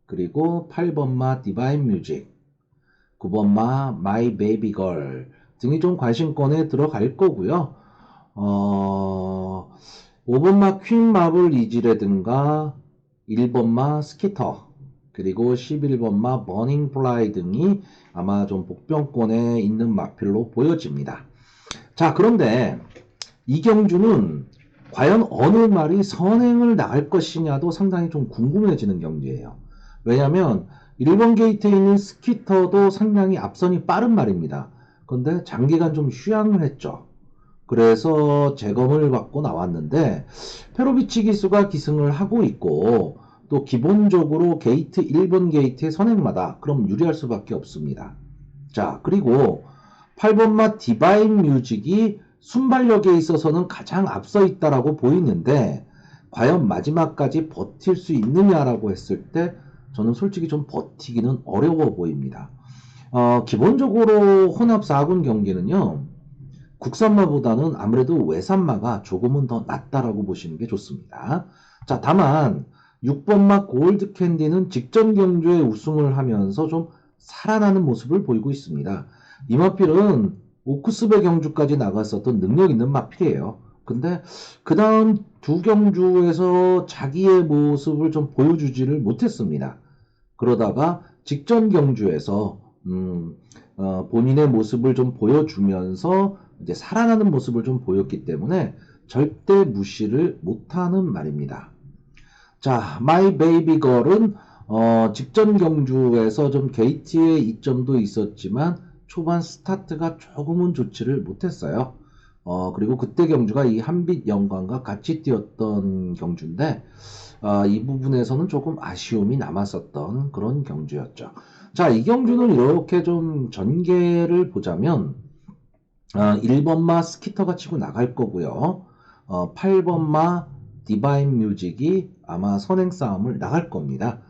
그리고 8번마 디바인 뮤직, 9번마 마이 베이비 걸 등이 좀 관심권에 들어갈 거고요. 5번마 퀸 마블 이지라든가 1번마 스키터, 그리고 11번마 버닝 플라이 등이 아마 좀 복병권에 있는 마필로 보여집니다. 자, 그런데 이 경주는 과연 어느 말이 선행을 나갈 것이냐도 상당히 좀 궁금해지는 경주예요. 왜냐하면 1번 게이트에 있는 스키터도 상당히 앞선이 빠른 말입니다. 그런데 장기간 좀 휴양을 했죠. 그래서 재검을 받고 나왔는데 페로비치 기수가 기승을 하고 있고 또 기본적으로 게이트 1번 게이트의 선행마다 그럼 유리할 수밖에 없습니다. 자, 그리고 8번마 디바인 뮤직이 순발력에 있어서는 가장 앞서 있다라고 보이는데 과연 마지막까지 버틸 수 있느냐라고 했을 때 저는 솔직히 좀 버티기는 어려워 보입니다. 기본적으로 혼합 4군 경기는요, 국산마보다는 아무래도 외산마가 조금은 더 낫다라고 보시는 게 좋습니다. 자, 다만 6번마 골드 캔디는 직전 경주에 우승을 하면서 좀 살아나는 모습을 보이고 있습니다. 이 마필은 오크스베 경주까지 나갔었던 능력 있는 마필이에요. 근데 그 다음 두 경주에서 자기의 모습을 좀 보여주지를 못했습니다. 그러다가 직전 경주에서 본인의 모습을 좀 보여주면서 이제 살아나는 모습을 좀 보였기 때문에 절대 무시를 못하는 말입니다. 자, 마이 베이비 걸은 직전 경주에서 좀 게이트의 이점도 있었지만 초반 스타트가 조금은 좋지를 못했어요. 그리고 그때 경주가 이 한빛 영광과 같이 뛰었던 경주인데 이 부분에서는 조금 아쉬움이 남았었던 그런 경주였죠. 자, 이 경주는 이렇게 좀 전개를 보자면 1번마 스키터가 치고 나갈 거고요. 8번마 디바인 뮤직이 아마 선행 싸움을 나갈 겁니다.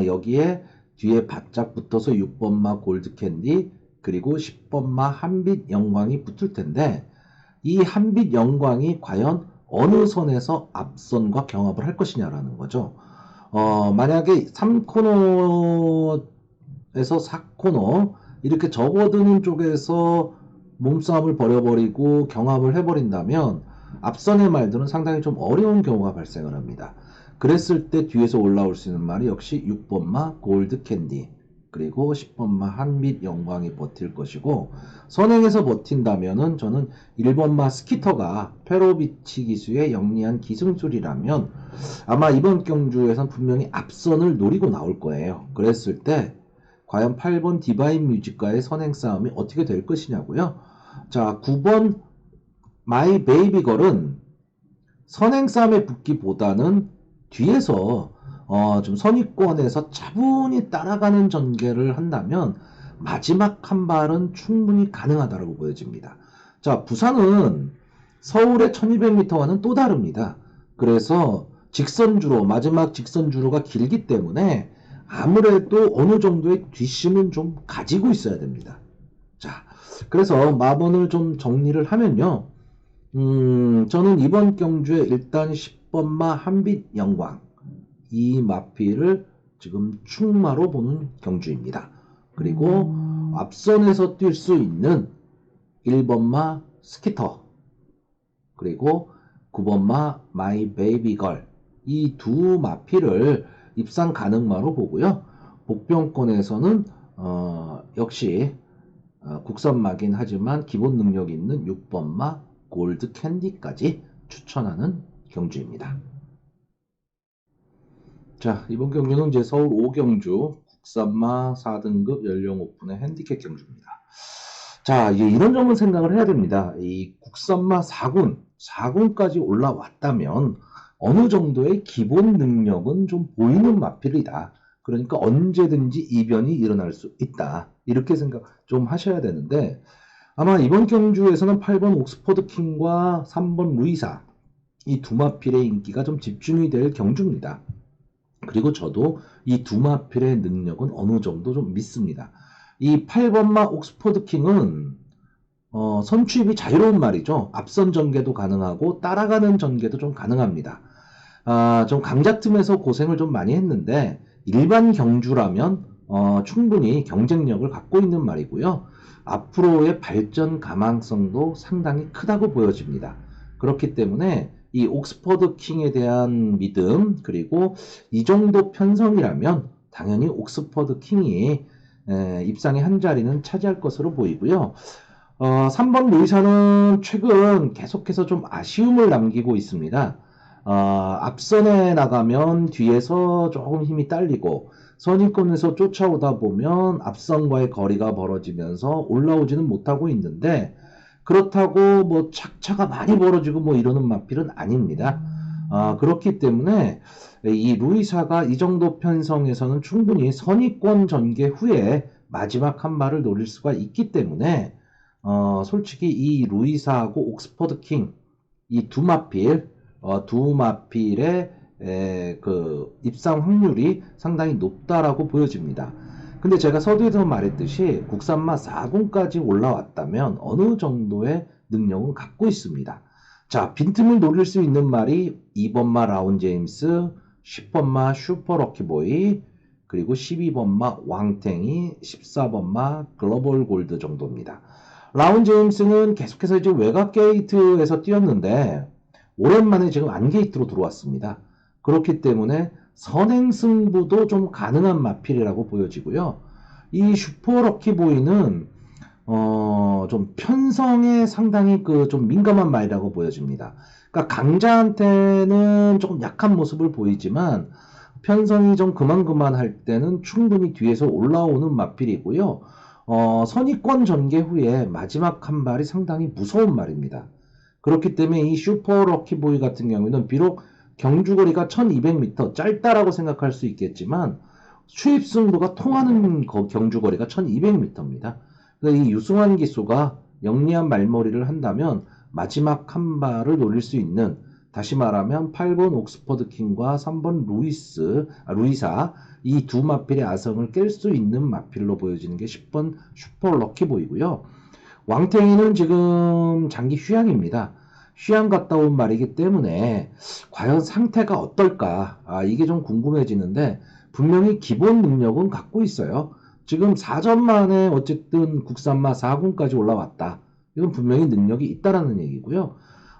여기에 뒤에 바짝 붙어서 6번마 골드 캔디 그리고 10번마 한빛 영광이 붙을 텐데 이 한빛 영광이 과연 어느 선에서 앞선과 경합을 할 것이냐라는 거죠. 만약에 3코너에서 4코너 이렇게 접어드는 쪽에서 몸싸움을 벌여버리고 경합을 해버린다면 앞선의 말들은 상당히 좀 어려운 경우가 발생을 합니다. 그랬을 때 뒤에서 올라올 수 있는 말이 역시 6번마 골드 캔디 그리고 10번마 한빛 영광이 버틸 것이고 선행에서 버틴다면은 저는 1번마 스키터가 페로비치 기수의 영리한 기승술이라면 아마 이번 경주에선 분명히 앞선을 노리고 나올 거예요. 그랬을 때 과연 8번 디바인 뮤직과의 선행 싸움이 어떻게 될 것이냐고요. 자, 9번 마이 베이비 걸은 선행 싸움에 붙기보다는 뒤에서 좀 선입권에서 차분히 따라가는 전개를 한다면 마지막 한 발은 충분히 가능하다고 보여집니다. 자, 부산은 서울의 1200m와는 또 다릅니다. 그래서 직선주로 마지막 직선주로가 길기 때문에 아무래도 어느 정도의 뒷심은 좀 가지고 있어야 됩니다. 자, 그래서 마번을 좀 정리를 하면요. 저는 이번 경주에 일단 10번마 한빛 영광 이 마필을 지금 충마로 보는 경주입니다. 그리고 앞선에서 뛸 수 있는 1번마 스키터 그리고 9번마 마이 베이비 걸 이 두 마필을 입상 가능마로 보고요. 복병권에서는 역시 국산마긴 하지만 기본 능력이 있는 6번마 골드 캔디까지 추천하는 경주입니다. 자, 이번 경주는 이제 서울 5경주 국산마 4등급 연령 오픈의 핸디캡 경주입니다. 자, 이제 이런 점은 생각을 해야 됩니다. 이 국산마 4군까지 올라왔다면 어느 정도의 기본 능력은 좀 보이는 마필이다. 그러니까 언제든지 이변이 일어날 수 있다. 이렇게 생각 좀 하셔야 되는데 아마 이번 경주에서는 8번 옥스퍼드 킹과 3번 루이사 이 두 마필의 인기가 좀 집중이 될 경주입니다. 그리고 저도 이 두 마필의 능력은 어느 정도 좀 믿습니다. 이 8번마 옥스퍼드 킹은 선취입이 자유로운 말이죠. 앞선 전개도 가능하고 따라가는 전개도 좀 가능합니다. 좀 강자 틈에서 고생을 좀 많이 했는데 일반 경주라면 충분히 경쟁력을 갖고 있는 말이고요. 앞으로의 발전 가망성도 상당히 크다고 보여집니다. 그렇기 때문에 이 옥스퍼드 킹에 대한 믿음 그리고 이 정도 편성이라면 당연히 옥스퍼드 킹이 입상의 한 자리는 차지할 것으로 보이고요. 3번 루이사는 최근 계속해서 좀 아쉬움을 남기고 있습니다. 앞선에 나가면 뒤에서 조금 힘이 딸리고 선입권에서 쫓아오다 보면 앞선과의 거리가 벌어지면서 올라오지는 못하고 있는데 그렇다고 뭐 착차가 많이 벌어지고 뭐 이러는 마필은 아닙니다. 그렇기 때문에 이 루이사가 이 정도 편성에서는 충분히 선의권 전개 후에 마지막 한 발을 노릴 수가 있기 때문에 솔직히 이 루이사하고 옥스퍼드 킹 이 두 마필의 그 입상 확률이 상당히 높다라고 보여집니다. 근데 제가 서두에서 말했듯이 국산마 4군까지 올라왔다면 어느 정도의 능력은 갖고 있습니다. 자, 빈틈을 노릴 수 있는 말이 2번마 라운 제임스, 10번마 슈퍼 럭키보이, 그리고 12번마 왕탱이, 14번마 글로벌 골드 정도입니다. 라운 제임스는 계속해서 이제 외곽 게이트에서 뛰었는데 오랜만에 지금 안 게이트로 들어왔습니다. 그렇기 때문에 선행 승부도 좀 가능한 마필이라고 보여지고요. 이 슈퍼 럭키보이는 좀 편성에 상당히 그 좀 민감한 말이라고 보여집니다. 그러니까 강자한테는 조금 약한 모습을 보이지만 편성이 좀 그만할 때는 충분히 뒤에서 올라오는 마필이고요. 선의권 전개 후에 마지막 한 발이 상당히 무서운 말입니다. 그렇기 때문에 이 슈퍼 럭키보이 같은 경우에는 비록 경주거리가 1200m 짧다라고 생각할 수 있겠지만 수입 승부가 통하는 경주거리가 1200m입니다. 이 유승환 기수가 영리한 말머리를 한다면 마지막 한 발을 노릴 수 있는, 다시 말하면 8번 옥스퍼드 킹과 3번 루이사 이 두 마필의 아성을 깰 수 있는 마필로 보여지는 게 10번 슈퍼 럭키보이고요. 왕탱이는 지금 장기 휴양입니다. 휴양 갔다 온 말이기 때문에 과연 상태가 어떨까? 이게 좀 궁금해지는데 분명히 기본 능력은 갖고 있어요. 지금 4전 만에 어쨌든 국산마 4군까지 올라왔다. 이건 분명히 능력이 있다라는 얘기고요.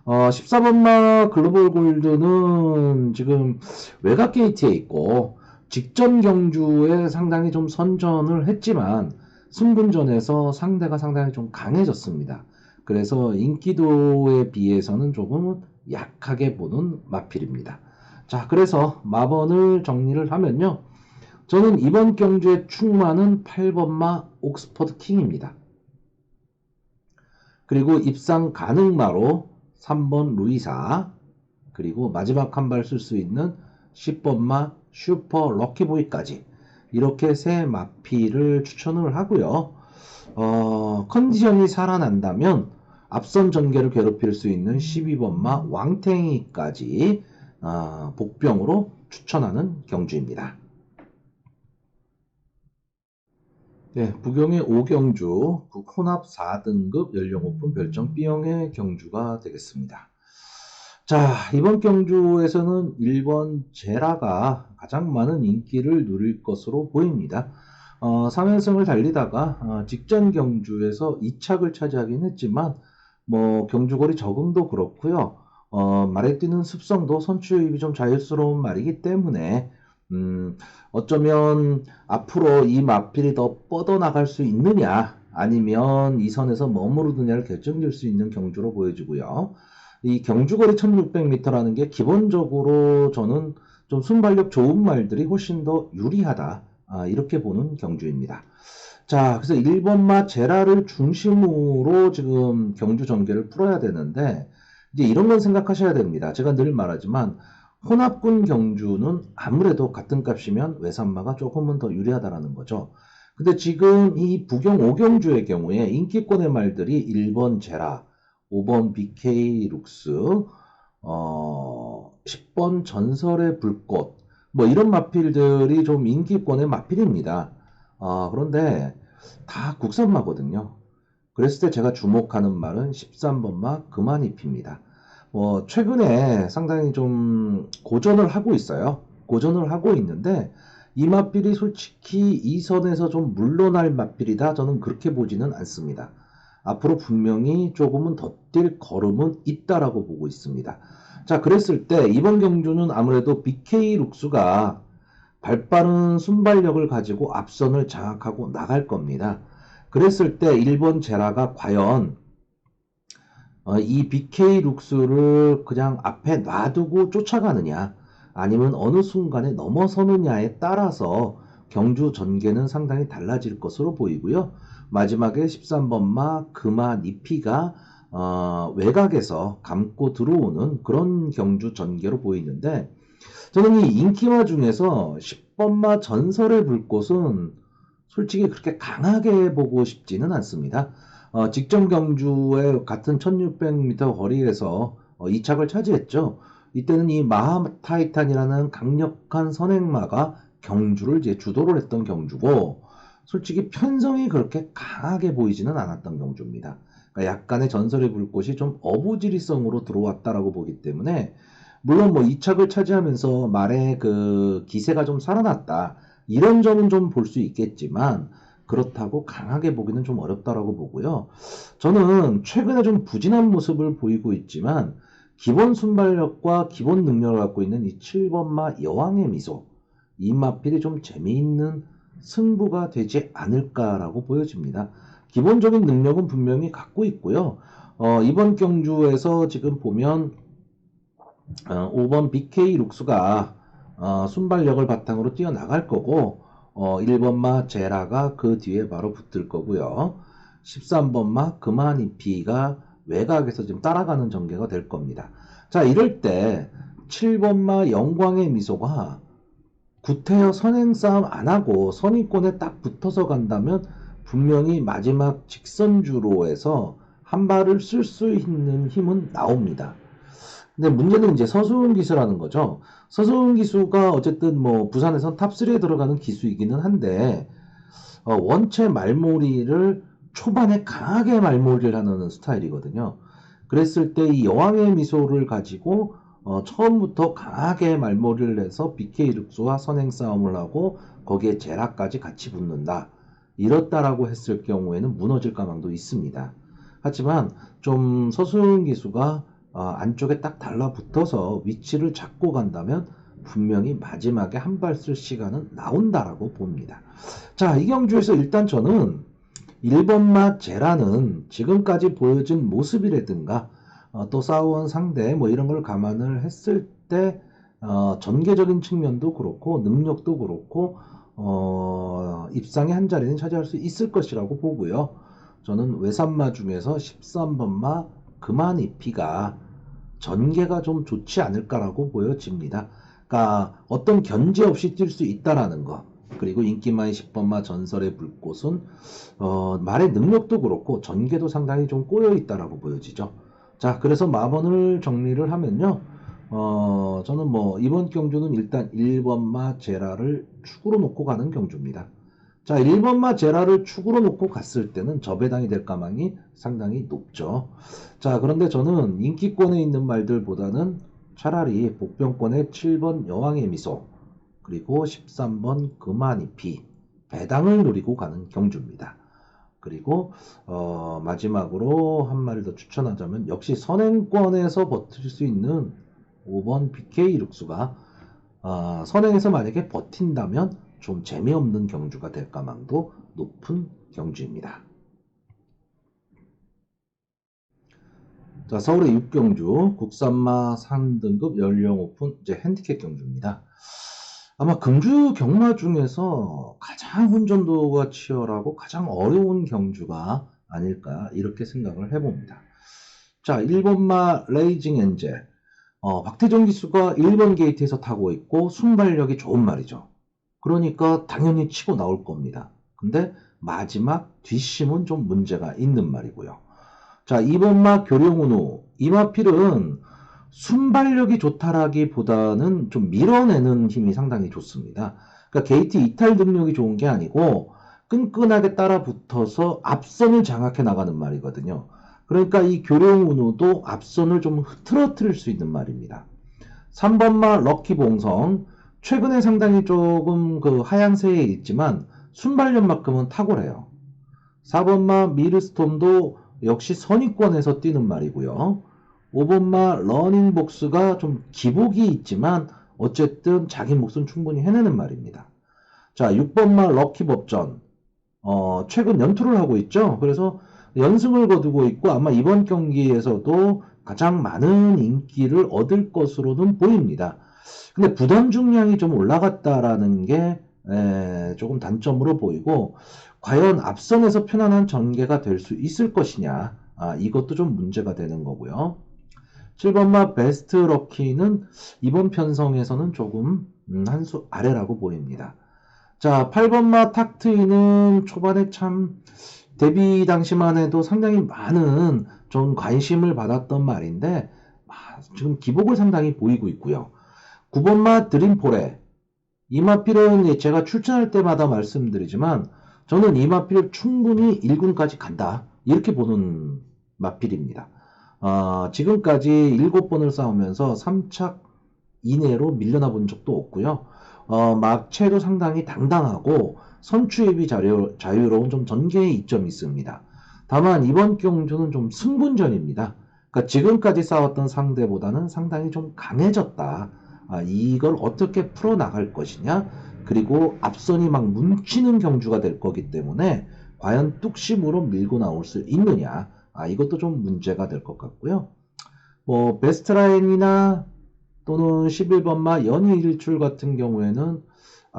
14번마 글로벌 골드는 지금 외곽 게이트에 있고 직전 경주에 상당히 좀 선전을 했지만 승분전에서 상대가 상당히 좀 강해졌습니다. 그래서 인기도에 비해서는 조금은 약하게 보는 마필입니다. 자, 그래서 마번을 정리를 하면요. 저는 이번 경주의 충마는 8번마 옥스퍼드 킹입니다. 그리고 입상 가능마로 3번 루이사, 그리고 마지막 한 발 쓸 수 있는 10번마 슈퍼 럭키보이까지 이렇게 세 마필을 추천을 하고요. 컨디션이 살아난다면 앞선 전개를 괴롭힐 수 있는 12번마 왕탱이까지 복병으로 추천하는 경주입니다. 네, 부경의 5경주, 혼합 4등급 연령 오픈 별정 B형의 경주가 되겠습니다. 자, 이번 경주에서는 1번 제라가 가장 많은 인기를 누릴 것으로 보입니다. 3연승을 달리다가 직전 경주에서 2착을 차지하긴 했지만 뭐 경주거리 적응도 그렇고요. 말에 뛰는 습성도 선취유입이 좀 자유스러운 말이기 때문에 어쩌면 앞으로 이 마필이 더 뻗어나갈 수 있느냐 아니면 이 선에서 머무르느냐를 결정질 수 있는 경주로 보여지고요. 이 경주거리 1600m라는 게 기본적으로 저는 좀 순발력 좋은 말들이 훨씬 더 유리하다, 이렇게 보는 경주입니다. 자, 그래서 1번마 제라를 중심으로 지금 경주 전개를 풀어야 되는데 이제 이런 건 생각하셔야 됩니다. 제가 늘 말하지만 혼합군 경주는 아무래도 같은 값이면 외산마가 조금은 더 유리하다라는 거죠. 근데 지금 이 부경 5경주의 경우에 인기권의 말들이 1번 제라, 5번 BK 룩스, 10번 전설의 불꽃, 뭐 이런 마필들이 좀 인기권의 마필입니다. 그런데 다 국산마거든요. 그랬을 때 제가 주목하는 말은 13번마 그만잎입니다. 최근에 상당히 좀 고전을 하고 있어요. 고전을 하고 있는데 이 마필이 솔직히 이 선에서 좀 물러날 마필이다, 저는 그렇게 보지는 않습니다. 앞으로 분명히 조금은 더 뛸 걸음은 있다라고 보고 있습니다. 자, 그랬을 때 이번 경주는 아무래도 BK 룩스가 발빠른 순발력을 가지고 앞선을 장악하고 나갈 겁니다. 그랬을 때 1번 제라가 과연 이 BK 룩스를 그냥 앞에 놔두고 쫓아가느냐 아니면 어느 순간에 넘어서느냐에 따라서 경주 전개는 상당히 달라질 것으로 보이고요. 마지막에 13번마 금화 니피가 외곽에서 감고 들어오는 그런 경주 전개로 보이는데, 저는 이 인기마 중에서 10번마 전설의 불꽃은 솔직히 그렇게 강하게 보고 싶지는 않습니다. 직전 경주에 같은 1600m 거리에서 2착을 차지했죠. 이때는 이 마하타이탄이라는 강력한 선행마가 경주를 이제 주도를 했던 경주고, 솔직히 편성이 그렇게 강하게 보이지는 않았던 경주입니다. 그러니까 약간의 전설의 불꽃이 좀 어부지리성으로 들어왔다라고 보기 때문에, 물론 뭐 2착을 차지하면서 말의 그 기세가 좀 살아났다, 이런 점은 좀 볼 수 있겠지만, 그렇다고 강하게 보기는 좀 어렵다라고 보고요. 저는 최근에 좀 부진한 모습을 보이고 있지만, 기본 순발력과 기본 능력을 갖고 있는 이 7번마 여왕의 미소, 이 마필이 좀 재미있는 승부가 되지 않을까라고 보여집니다. 기본적인 능력은 분명히 갖고 있고요. 이번 경주에서 지금 보면 5번 BK 룩스가 순발력을 바탕으로 뛰어나갈 거고, 1번마 제라가 그 뒤에 바로 붙을 거고요. 13번마 그마니피가 외곽에서 지금 따라가는 전개가 될 겁니다. 자, 이럴 때 7번마 영광의 미소가 구태여 선행 싸움 안 하고 선의권에 딱 붙어서 간다면 분명히 마지막 직선주로에서 한 발을 쓸 수 있는 힘은 나옵니다. 근데 문제는 이제 서수은 기수라는 거죠. 서수은 기수가 어쨌든 뭐 부산에선 탑3에 들어가는 기수이기는 한데, 원체 말몰이를 초반에 강하게 말몰이를 하는 스타일이거든요. 그랬을 때 이 여왕의 미소를 가지고 처음부터 강하게 말몰이를 해서 BK 룩스와 선행 싸움을 하고 거기에 제라까지 같이 붙는다, 이렇다라고 했을 경우에는 무너질 가망도 있습니다. 하지만 좀 서수은 기수가 안쪽에 딱 달라붙어서 위치를 잡고 간다면 분명히 마지막에 한 발 쓸 시간은 나온다라고 봅니다. 자, 이 경주에서 일단 저는 1번마 제라는 지금까지 보여준 모습이라든가 또 싸워온 상대 뭐 이런 걸 감안을 했을 때 전개적인 측면도 그렇고 능력도 그렇고 입상의 한 자리는 차지할 수 있을 것이라고 보고요. 저는 외산마 중에서 13번마 그마니피가 전개가 좀 좋지 않을까라고 보여집니다. 그러니까 어떤 견제 없이 뛸 수 있다라는 거, 그리고 인기마의 10번마 전설의 불꽃은 말의 능력도 그렇고 전개도 상당히 좀 꼬여 있다라고 보여지죠. 자, 그래서 마번을 정리를 하면요, 저는 뭐 이번 경주는 일단 1번마 제라를 축으로 놓고 가는 경주입니다. 자, 1번마 제라를 축으로 놓고 갔을 때는 저배당이 될 가망이 상당히 높죠. 자, 그런데 저는 인기권에 있는 말들보다는 차라리 복병권의 7번 여왕의 미소, 그리고 13번 그마니피, 배당을 노리고 가는 경주입니다. 그리고 마지막으로 한 마리 더 추천하자면 역시 선행권에서 버틸 수 있는 5번 BK 룩스가 선행에서 만약에 버틴다면 좀 재미없는 경주가 될 가망도 높은 경주입니다. 자, 서울의 6경주 국산마 상등급 연령 오픈 이제 핸디캡 경주입니다. 아마 금주 경마 중에서 가장 혼전도가 치열하고 가장 어려운 경주가 아닐까, 이렇게 생각을 해봅니다. 자, 1번마 레이징 엔젤, 박태정 기수가 1번 게이트에서 타고 있고 순발력이 좋은 말이죠. 그러니까 당연히 치고 나올 겁니다. 근데 마지막 뒷심은 좀 문제가 있는 말이고요. 자, 2번마 교령운우, 이 마필은 순발력이 좋다라기보다는 좀 밀어내는 힘이 상당히 좋습니다. 그러니까 게이트 이탈 능력이 좋은 게 아니고 끈끈하게 따라 붙어서 앞선을 장악해 나가는 말이거든요. 그러니까 이 교령운우도 앞선을 좀 흐트러뜨릴 수 있는 말입니다. 3번마 럭키봉성, 최근에 상당히 조금 그 하향세에 있지만 순발력만큼은 탁월해요. 4번마 미르스톰도 역시 선의권에서 뛰는 말이고요. 5번마 러닝복스가 좀 기복이 있지만 어쨌든 자기 몫은 충분히 해내는 말입니다. 자, 6번마 럭키법전, 최근 연투를 하고 있죠. 그래서 연승을 거두고 있고 아마 이번 경기에서도 가장 많은 인기를 얻을 것으로는 보입니다. 근데 부담 중량이 좀 올라갔다라는 게 조금 단점으로 보이고, 과연 앞선에서 편안한 전개가 될 수 있을 것이냐, 이것도 좀 문제가 되는 거고요. 7번마 베스트 럭키는 이번 편성에서는 조금 한 수 아래라고 보입니다. 자, 8번마 탁트인은 초반에 참 데뷔 당시만 해도 상당히 많은 좀 관심을 받았던 말인데 지금 기복을 상당히 보이고 있고요. 9번마 드림포레 이 마필은 제가 출전할 때마다 말씀드리지만 저는 이 마필을 충분히 1군까지 간다 이렇게 보는 마필입니다. 지금까지 7번을 싸우면서 3착 이내로 밀려나 본 적도 없고요. 막체도 상당히 당당하고 선추입이 자유로운 좀 전개의 이점이 있습니다. 다만 이번 경주는 좀 승분전입니다. 그러니까 지금까지 싸웠던 상대보다는 상당히 좀 강해졌다. 이걸 어떻게 풀어나갈 것이냐, 그리고 앞선이 막 뭉치는 경주가 될 거기 때문에 과연 뚝심으로 밀고 나올 수 있느냐, 이것도 좀 문제가 될 것 같고요. 뭐 베스트라인이나 또는 11번마 연이 일출 같은 경우에는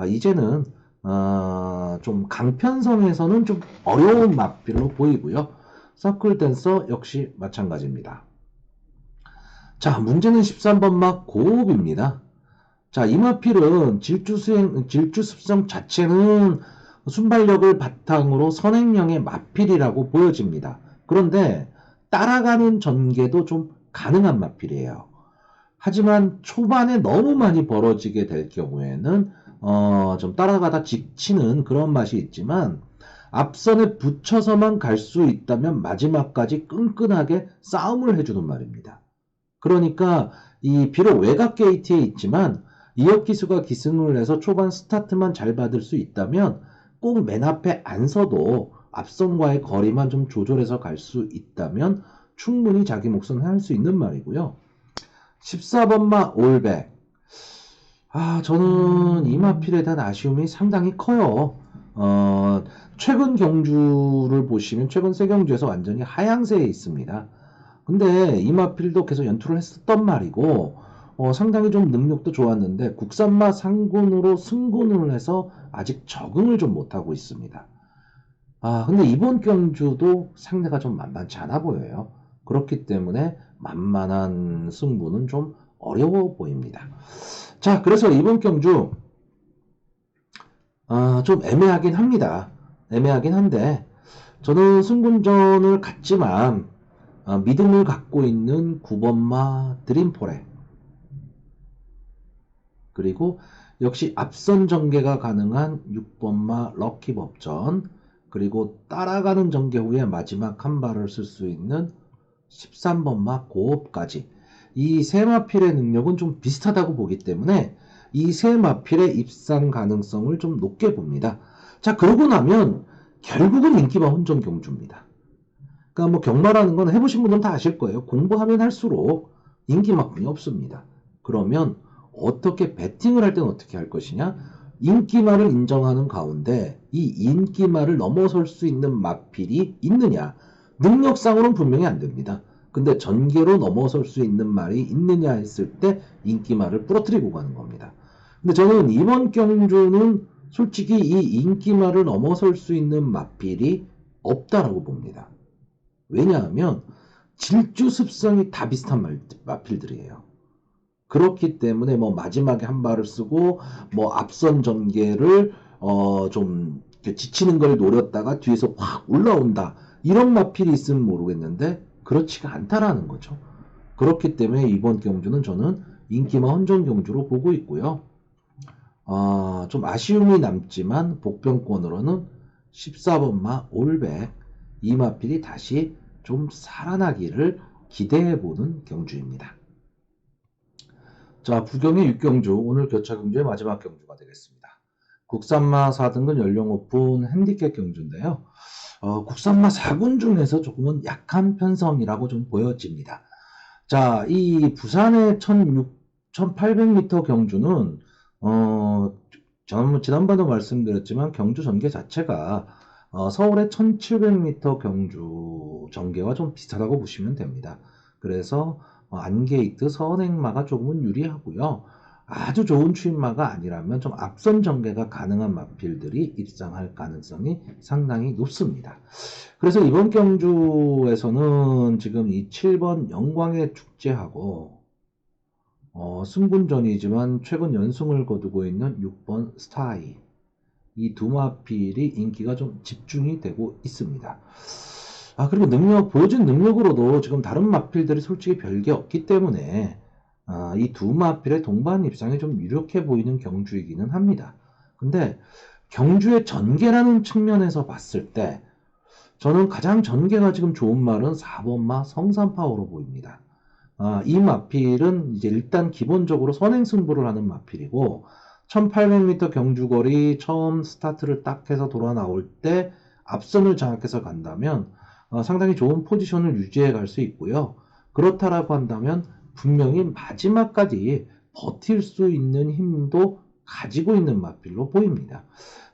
이제는 좀 강편성에서는 좀 어려운 마필로 보이고요. 서클 댄서 역시 마찬가지입니다. 자, 문제는 13번마 고흡입니다. 자, 이 마필은 질주 습성 자체는 순발력을 바탕으로 선행형의 마필이라고 보여집니다. 그런데 따라가는 전개도 좀 가능한 마필이에요. 하지만 초반에 너무 많이 벌어지게 될 경우에는 좀 따라가다 지치는 그런 맛이 있지만 앞선에 붙여서만 갈 수 있다면 마지막까지 끈끈하게 싸움을 해주는 말입니다. 그러니까 이 비록 외곽 게이트에 있지만 이역기수가 기승을 해서 초반 스타트만 잘 받을 수 있다면 꼭 맨 앞에 안 서도 앞선과의 거리만 좀 조절해서 갈 수 있다면 충분히 자기 몫은 할 수 있는 말이고요. 14번마 올백. 저는 이 마필에 대한 아쉬움이 상당히 커요. 최근 경주를 보시면 최근 세 경주에서 완전히 하향세에 있습니다. 근데 이 마필도 계속 연투를 했었던 말이고 상당히 좀 능력도 좋았는데 국산마 상군으로 승군을 해서 아직 적응을 좀 못하고 있습니다. 근데 이번 경주도 상대가 좀 만만치 않아 보여요. 그렇기 때문에 만만한 승부는 좀 어려워 보입니다. 자, 그래서 이번 경주 좀 애매하긴 합니다. 애매하긴 한데 저는 승군전을 갔지만 믿음을 갖고 있는 9번마 드림포레, 그리고 역시 앞선 전개가 가능한 6번마 럭키법전, 그리고 따라가는 전개 후에 마지막 한 발을 쓸 수 있는 13번마 고업까지 이 세 마필의 능력은 좀 비슷하다고 보기 때문에 이 세 마필의 입상 가능성을 좀 높게 봅니다. 자, 그러고 나면 결국은 인기마 혼전 경주입니다. 그러니까 뭐 경마라는 건 해보신 분들은 다 아실 거예요. 공부하면 할수록 인기만큼이 없습니다. 그러면 어떻게 배팅을 할 때는 어떻게 할 것이냐? 인기마를 인정하는 가운데 이 인기마를 넘어설 수 있는 마필이 있느냐? 능력상으로는 분명히 안 됩니다. 근데 전개로 넘어설 수 있는 말이 있느냐 했을 때 인기마를 부러뜨리고 가는 겁니다. 근데 저는 이번 경주는 솔직히 이 인기마를 넘어설 수 있는 마필이 없다라고 봅니다. 왜냐하면 질주 습성이 다 비슷한 마필들이에요. 그렇기 때문에 뭐 마지막에 한 발을 쓰고 뭐 앞선 전개를 좀 지치는 걸 노렸다가 뒤에서 확 올라온다, 이런 마필이 있으면 모르겠는데 그렇지가 않다라는 거죠. 그렇기 때문에 이번 경주는 저는 인기마 헌정 경주로 보고 있고요. 좀 아쉬움이 남지만 복병권으로는 14번마 올백, 이 마필이 다시 좀 살아나기를 기대해보는 경주입니다. 자, 부경의 6경주, 오늘 교차경주의 마지막 경주가 되겠습니다. 국산마 4등급 연령 오픈 핸디캡 경주인데요. 국산마 4군 중에서 조금은 약한 편성이라고 좀 보여집니다. 자, 이 부산의 1800m 경주는 지난번에도 말씀드렸지만 경주 전개 자체가 서울의 1700m 경주 전개와 좀 비슷하다고 보시면 됩니다. 그래서 안게이트 선행마가 조금은 유리하고요. 아주 좋은 추임마가 아니라면 좀 앞선 전개가 가능한 마필들이 입상할 가능성이 상당히 높습니다. 그래서 이번 경주에서는 지금 이 7번 영광의 축제하고 승분전이지만 최근 연승을 거두고 있는 6번 스타이, 이 두 마필이 인기가 좀 집중이 되고 있습니다. 그리고 보여준 능력으로도 지금 다른 마필들이 솔직히 별게 없기 때문에 이 두 마필의 동반 입상이 좀 유력해 보이는 경주이기는 합니다. 근데 경주의 전개라는 측면에서 봤을 때 저는 가장 전개가 지금 좋은 말은 4번마 성산파워로 보입니다. 이 마필은 이제 일단 기본적으로 선행승부를 하는 마필이고 1800m 경주거리 처음 스타트를 딱 해서 돌아 나올 때 앞선을 장악해서 간다면 상당히 좋은 포지션을 유지해 갈 수 있고요. 그렇다라고 한다면 분명히 마지막까지 버틸 수 있는 힘도 가지고 있는 마필로 보입니다.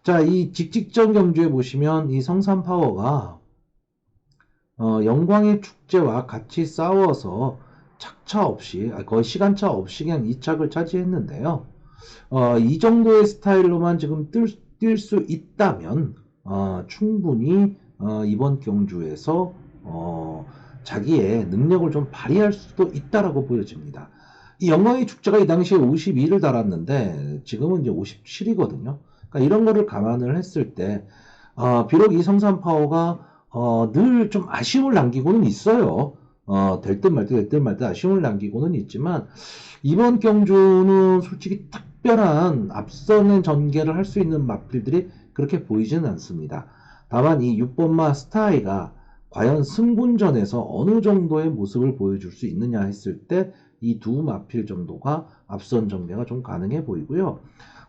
자, 이 직직전 경주에 보시면 이 성산파워가 영광의 축제와 같이 싸워서 착차 없이 거의 시간차 없이 그냥 2착을 차지했는데요. 이 정도의 스타일로만 지금 뛸 수 있다면 충분히 이번 경주에서 자기의 능력을 좀 발휘할 수도 있다라고 보여집니다. 이 영광의 축제가 이 당시에 52를 달았는데 지금은 이제 57이거든요. 그러니까 이런 거를 감안을 했을 때 비록 이 성산파워가 늘 좀 아쉬움을 남기고는 있어요. 될 듯 말 듯 아쉬움을 남기고는 있지만 이번 경주는 솔직히 특별한 앞서는 전개를 할 수 있는 마필들이 그렇게 보이지는 않습니다. 다만 이 6번마 스타이가 과연 승분전에서 어느 정도의 모습을 보여줄 수 있느냐 했을 때 이 두 마필 정도가 앞선 전개가 좀 가능해 보이고요.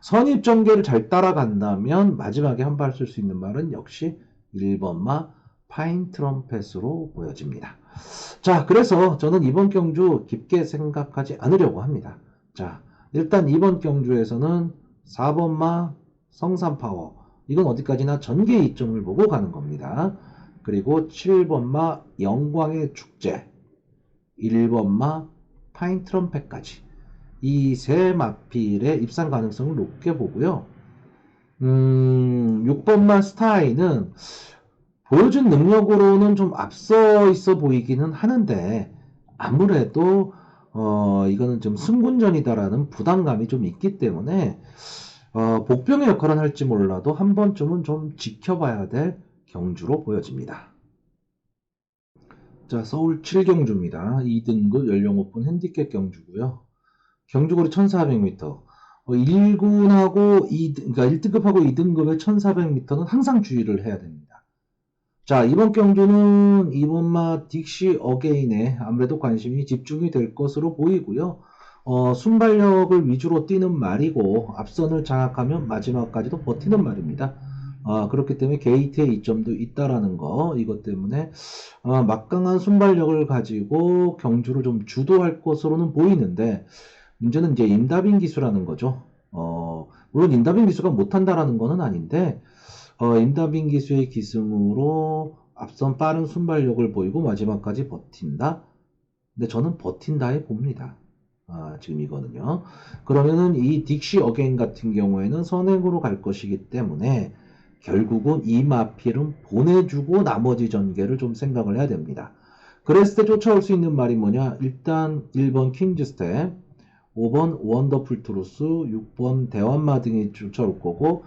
선입 전개를 잘 따라간다면 마지막에 한 발 쓸 수 있는 말은 역시 1번마 파인 트럼펫으로 보여집니다. 자, 그래서 저는 이번 경주 깊게 생각하지 않으려고 합니다. 자, 일단 이번 경주에서는 4번마 성산파워, 이건 어디까지나 전개 이점을 보고 가는 겁니다. 그리고 7번마 영광의 축제, 1번마 파인 트럼펫까지 이 세 마필의 입상 가능성을 높게 보고요. 6번마 스타이는 보여준 능력으로는 좀 앞서 있어 보이기는 하는데 아무래도 이거는 좀 승군전이다라는 부담감이 좀 있기 때문에 복병의 역할은 할지 몰라도 한 번쯤은 좀 지켜봐야 될 경주로 보여집니다. 자, 서울 7경주입니다. 2등급 연령 오픈 핸디캡 경주고요. 경주거리 1400m. 1군하고 2등, 그러니까 1등급하고 2등급의 1400m는 항상 주의를 해야 됩니다. 자, 이번 경주는 이번마 딕시 어게인에 아무래도 관심이 집중이 될 것으로 보이고요. 순발력을 위주로 뛰는 말이고 앞선을 장악하면 마지막까지도 버티는 말입니다. 그렇기 때문에 게이트의 이점도 있다라는 거, 이것 때문에 막강한 순발력을 가지고 경주를 좀 주도할 것으로는 보이는데 문제는 이제 임다빈 기수라는 거죠. 물론 임다빈 기수가 못한다라는 거는 아닌데 임다빈 기수의 기승으로 앞선 빠른 순발력을 보이고 마지막까지 버틴다. 근데 저는 버틴다에 봅니다. 지금 이거는요. 그러면은 이 딕시 어게인 같은 경우에는 선행으로 갈 것이기 때문에 결국은 이 마필은 보내주고 나머지 전개를 좀 생각을 해야 됩니다. 그랬을 때 쫓아올 수 있는 말이 뭐냐? 일단 1번 킹즈 스텝, 5번 원더풀 트루스, 6번 대환마 등이 쫓아올 거고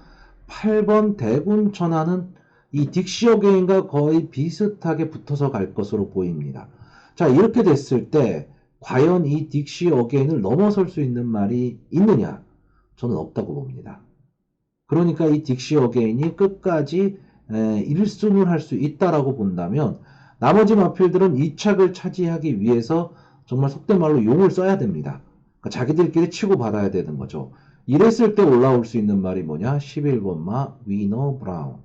8번 대군 천하는 이 딕시 어게인과 거의 비슷하게 붙어서 갈 것으로 보입니다. 자, 이렇게 됐을 때 과연 이 딕시 어게인을 넘어설 수 있는 말이 있느냐? 저는 없다고 봅니다. 그러니까 이 딕시 어게인이 끝까지 1순을 할 수 있다라고 본다면 나머지 마필들은 2착을 차지하기 위해서 정말 속된 말로 용을 써야 됩니다. 그러니까 자기들끼리 치고받아야 되는 거죠. 이랬을 때 올라올 수 있는 말이 뭐냐? 11번마 위너 브라운.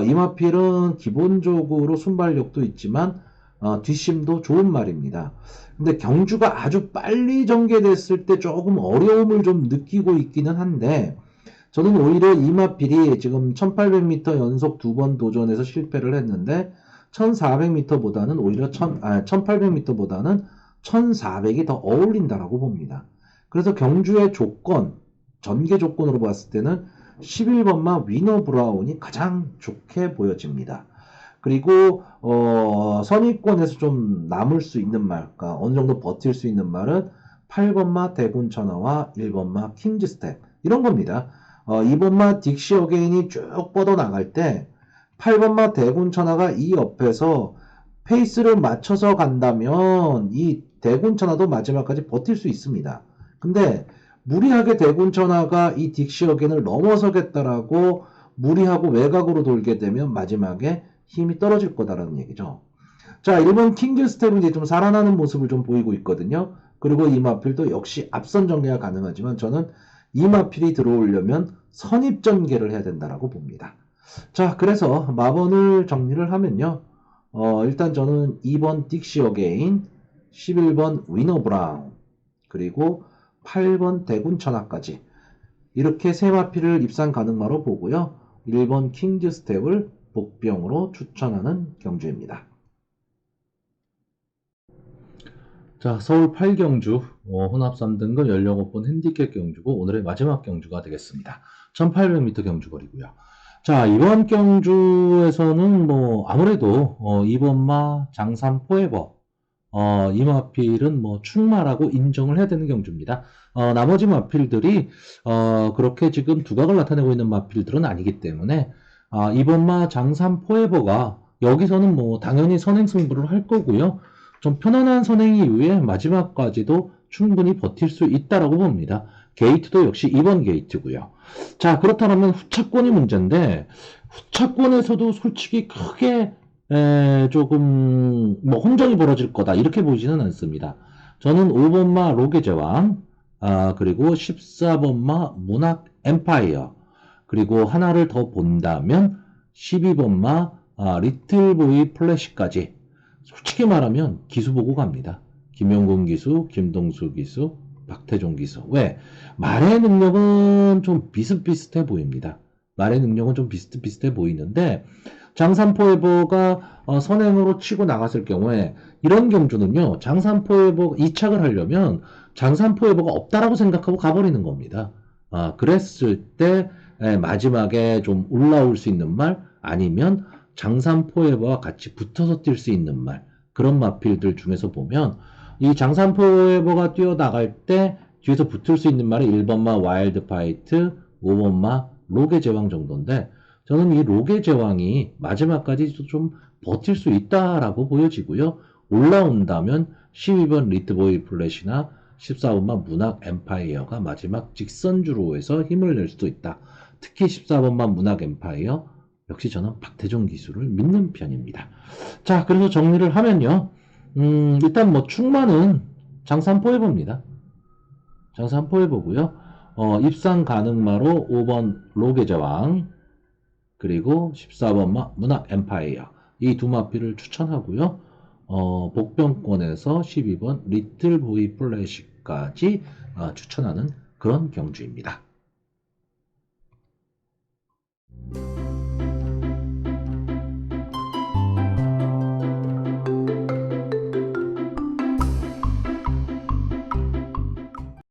이 마필은 기본적으로 순발력도 있지만 뒷심도 좋은 말입니다. 근데 경주가 아주 빨리 전개됐을 때 조금 어려움을 좀 느끼고 있기는 한데 저는 오히려 이 마필이 지금 1800m 연속 2번 도전에서 실패를 했는데 1400m보다는 오히려 1800m보다는 1400이 더 어울린다라고 봅니다. 그래서 경주의 조건, 전개 조건으로 봤을 때는 11번마 위너 브라운이 가장 좋게 보여집니다. 그리고 선위권에서 좀 남을 수 있는 말, 그러니까 어느 정도 버틸 수 있는 말은 8번마 대군 천하와 1번마 킹즈 스텝 이런 겁니다. 2번마 딕시 어게인이 쭉 뻗어나갈 때 8번마 대군 천하가 이 옆에서 페이스를 맞춰서 간다면 이 대군 천하도 마지막까지 버틸 수 있습니다. 근데 무리하게 대군 천하가 이 딕시 어게인을 넘어서겠다라고 무리하고 외곽으로 돌게 되면 마지막에 힘이 떨어질 거다라는 얘기죠. 자, 1번 킹즈 스텝은 이제 좀 살아나는 모습을 좀 보이고 있거든요. 그리고 이 마필도 역시 앞선 전개가 가능하지만 저는 이 마필이 들어오려면 선입 전개를 해야 된다라고 봅니다. 자, 그래서 마번을 정리를 하면요. 일단 저는 2번 딕시 어게인, 11번 위너 브라운, 그리고 8번 대군 천하까지 이렇게 세 마필을 입상 가능마로 보고요. 1번 킹즈 스텝을 복병으로 추천하는 경주입니다. 자, 서울 8경주 혼합 3등급 16번 핸디캡 경주고 오늘의 마지막 경주가 되겠습니다. 1800m 경주거리고요. 자, 이번 경주에서는 뭐 아무래도 이번마 장산 포에버 이 마필은 뭐 충마라고 인정을 해야 되는 경주입니다. 나머지 마필들이 그렇게 지금 두각을 나타내고 있는 마필들은 아니기 때문에 이번마 장산 포에버가 여기서는 뭐 당연히 선행 승부를 할 거고요. 좀 편안한 선행 이후에 마지막까지도 충분히 버틸 수 있다라고 봅니다. 게이트도 역시 2번 게이트고요. 자, 그렇다면 후차권이 문제인데 후차권에서도 솔직히 크게 조금 뭐 혼정이 벌어질 거다 이렇게 보이지는 않습니다. 저는 5번마 로게 제왕, 그리고 14번마 문학 엠파이어, 그리고 하나를 더 본다면 12번마 리틀보이 플래시까지 솔직히 말하면 기수 보고 갑니다. 김용곤 기수, 김동수 기수, 박태종 기수. 왜? 말의 능력은 좀 비슷비슷해 보입니다. 말의 능력은 좀 비슷비슷해 보이는데 장산 포에버가 선행으로 치고 나갔을 경우에 이런 경주는요. 장산 포에버 이착을 하려면 장산 포에버가 없다라고 생각하고 가버리는 겁니다. 그랬을 때 마지막에 좀 올라올 수 있는 말 아니면 장산 포에버와 같이 붙어서 뛸 수 있는 말 그런 마필들 중에서 보면 이 장산 포에버가 뛰어나갈 때 뒤에서 붙을 수 있는 말이 1번마 와일드 파이트, 5번마 로게 제왕 정도인데 저는 이 로게 제왕이 마지막까지 좀 버틸 수 있다라고 보여지고요. 올라온다면 12번 리트보이 플래시나 14번만 문학 엠파이어가 마지막 직선주로에서 힘을 낼 수도 있다. 특히 14번만 문학 엠파이어 역시 저는 박태종 기수를 믿는 편입니다. 자, 그래서 정리를 하면요. 일단 뭐 충마는 장산 포에버입니다. 장산 포에버고요. 입상 가능마로 5번 로게 제왕 그리고 14번 문학 엠파이어 이 두 마필을 추천하고요. 복병권에서 12번 리틀 보이 플래시까지 추천하는 그런 경주입니다.